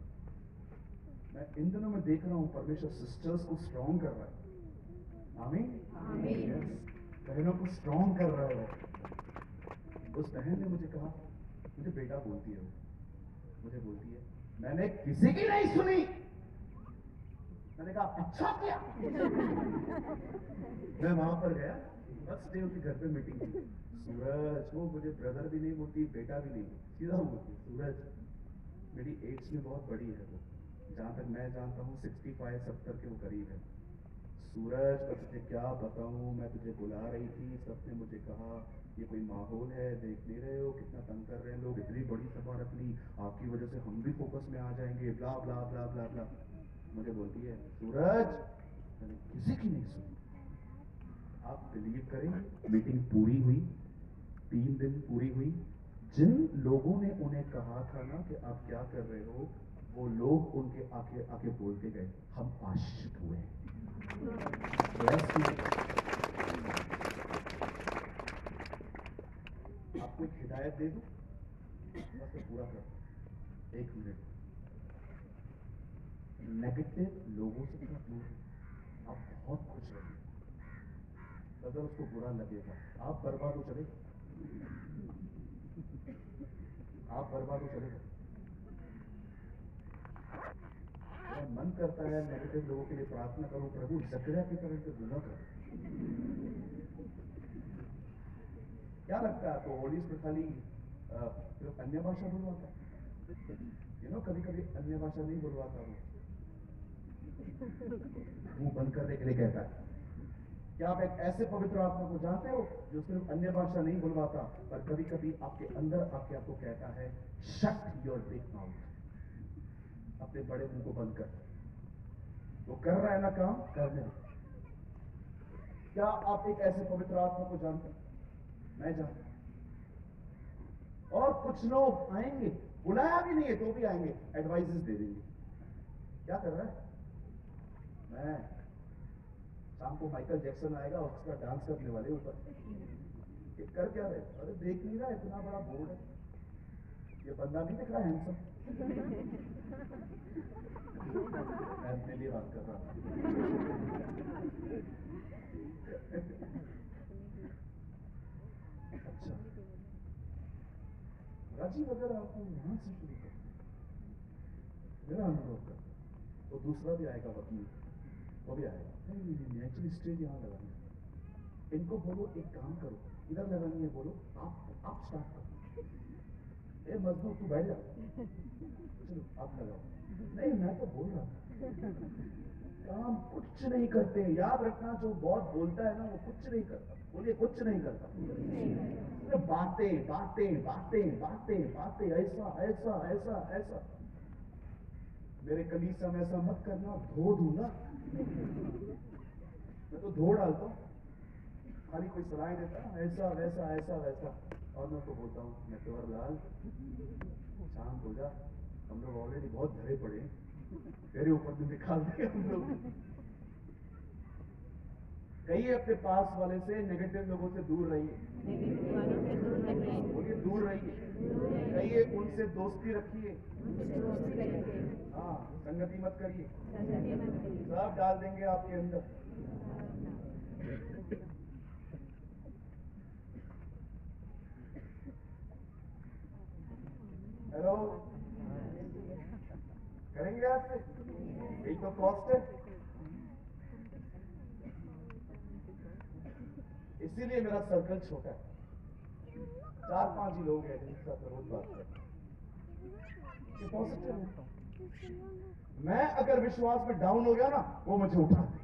मैं इन दिनों में देख रहा हूं परमेश्वर सिस्टर्स को स्ट्रॉन्ग कर रहा है। आमीन, यस, बहनों को स्ट्रॉन्ग कर रहा है। उस बहन ने मुझे कहा, मुझे बेटा बोलती है वो, मुझे बोलती है मैंने किसी की नहीं सुनी। मैंने कहा अच्छा किया। मैं वहां पर गया, फर्स्ट डे उनके घर पे मीटिंग थी। सूरज, वो मुझे ब्रदर भी नहीं बोलती, बेटा भी नहीं, सीधा बोलती सूरज। मेरी एज में बहुत बड़ी है वो, जहां तक मैं जानता हूँ 65-70 के वो करीब है। सूरज मैं तुझे क्या बताऊं, मैं तुझे बुला रही थी, सबने मुझे कहा ये कोई माहौल है, देख नहीं रहे हो कितना तंग कर रहे हैं लोग, इतनी बड़ी सभा रख ली, आपकी वजह से हम भी फोकस में आ जाएंगे, ब्ला ब्ला ब्ला ब्ला ब्ला। मुझे बोलती है सूरज मैंने किसी की नहीं सुनी। आप बिलीव करें, मीटिंग पूरी हुई, 3 दिन पूरी हुई। जिन लोगों ने उन्हें कहा था ना कि आप क्या कर रहे हो, वो लोग उनके आके आके बोलते गए हम आश्चर्य हुए। आपको एक हिदायत दे दूं, बस मैं पूरा कर 1 मिनट। नेगेटिव लोगों से थोड़ा दूर रहिए। आप बहुत खुश रहिए, अगर उसको बुरा लगेगा आप बर्बाद हो चले, आप बर्बाद हो चले। मेरा मन करता है नेगेटिव लोगों के लिए प्रार्थना करूं, प्रभु जकरिया की तरह से बुरा कर। क्या लगता है आपको होली में खाली सिर्फ अन्य भाषा बुलवाता? कभी कभी अन्य भाषा नहीं बुलवाता, वो मुंह बंद करने के लिए कहता है। क्या आप एक ऐसे पवित्र आत्मा को जानते हो जो सिर्फ अन्य भाषा नहीं बुलवाता, पर कभी कभी आपके अंदर आके आपको कहता है शट योर बिग माउथ, अपने बड़े मुंह को बंद कर। वो कर रहा है ना काम, करने दो। क्या आप एक ऐसे पवित्र आत्मा को जानते हैं? मैं जानता हूं। और कुछ लोग आएंगे, बुलाया भी नहीं है तो भी आएंगे, एडवाइजेस दे देंगे। क्या कर रहा है? मैं शाम को माइकल जैक्सन आएगा और उसका डांस करने वाले ऊपर। ये कर क्या रहे? अरे देख नहीं रहा, इतना बड़ा बोर्ड है, ये बंदा नहीं दिख रहा हैंडसम, मैं अपने लिए बात कर रहा था। अच्छा, राजीव अगर आपको यहां से शुरू कर, मेरा अनुभव कर, तो दूसरा भी आएगा, वकील वो भी आएगा। नहीं, एक्चुअली स्टेज यहाँ लगानी है। इनको बोलो एक काम करो, इधर लगानी है, बोलो आप स्टार्ट करो। ए मजदूर तू बैठ जा, चलो आप लगाओ। नहीं मैं तो बोल रहा था, काम कुछ नहीं करते। याद रखना, जो बहुत बोलता है ना वो कुछ नहीं करता। बोलिए कुछ नहीं करता। बातें बातें बातें बातें बातें, ऐसा ऐसा ऐसा ऐसा। मेरे कलीसिया में ऐसा मत करना, धो दूंगा। मैं तो धो डालता हूँ, खाली कोई सलाह देता है ऐसा वैसा ऐसा वैसा, और मैं तो बोलता हूँ नटवर लाल शांत हो जा, हम लोग ऑलरेडी बहुत धरे पड़े, तेरे ऊपर भी निकाल दे हम लोग। कहिए अपने पास वाले से, नेगेटिव लोगों से दूर रहिए। बोलिए दूर रहिए। कहिए उनसे दोस्ती रखिए। हाँ, संगति मत करिए, सब डाल देंगे आपके अंदर। हेलो, करेंगे आपसे, यही तो कॉस्ट है। इसीलिए मेरा सर्कल छोटा है, 4-5 ही लोग हैं जिनके साथ रोज बात करते हैं। पॉजिटिव है। मैं अगर विश्वास में डाउन हो गया ना, वो मुझे उठाते।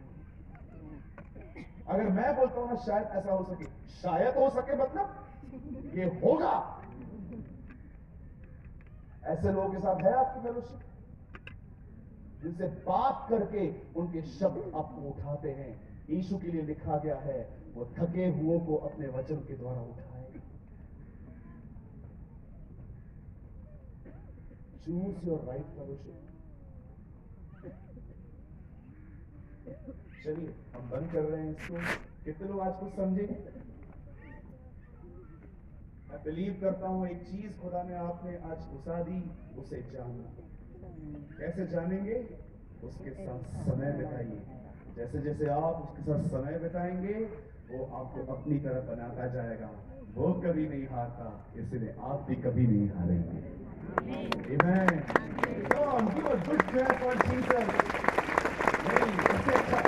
अगर मैं बोलता हूं ना शायद ऐसा हो सके, शायद हो सके मतलब ये होगा। ऐसे लोगों के साथ है आपकी फेलोशिप, जिनसे बात करके उनके शब्द आपको उठाते हैं। यीशु के लिए लिखा गया है, वो थके हुओं को अपने वचन के द्वारा उठाएगा। Choose your right fellowship. चलिए हम बंद कर रहे हैं इसको। कितने लोग आज कुछ समझे? मैं बिलीव करता हूं एक चीज खुदा ने आपने आज घुसा दी, उसे जानना। कैसे जानेंगे? उसके साथ समय बिताइए। जैसे जैसे आप उसके साथ समय बिताएंगे, वो आपको अपनी तरफ बनाता जाएगा। वो कभी नहीं हारता, इसलिए आप भी कभी नहीं हारेंगे। Amen. Come on, give a good clap for Jesus. नहीं, इससे अच्छा।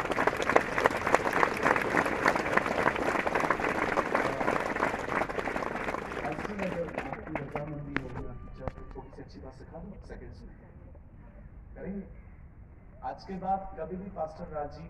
ऐसे में अगर आपकी रजामंदी होगी ना, चर्च में थोड़ी सी अच्छी बात सिखा दो, सेकंड्स में करेंगे। आज के बाद कभी भी पास्टर राजीव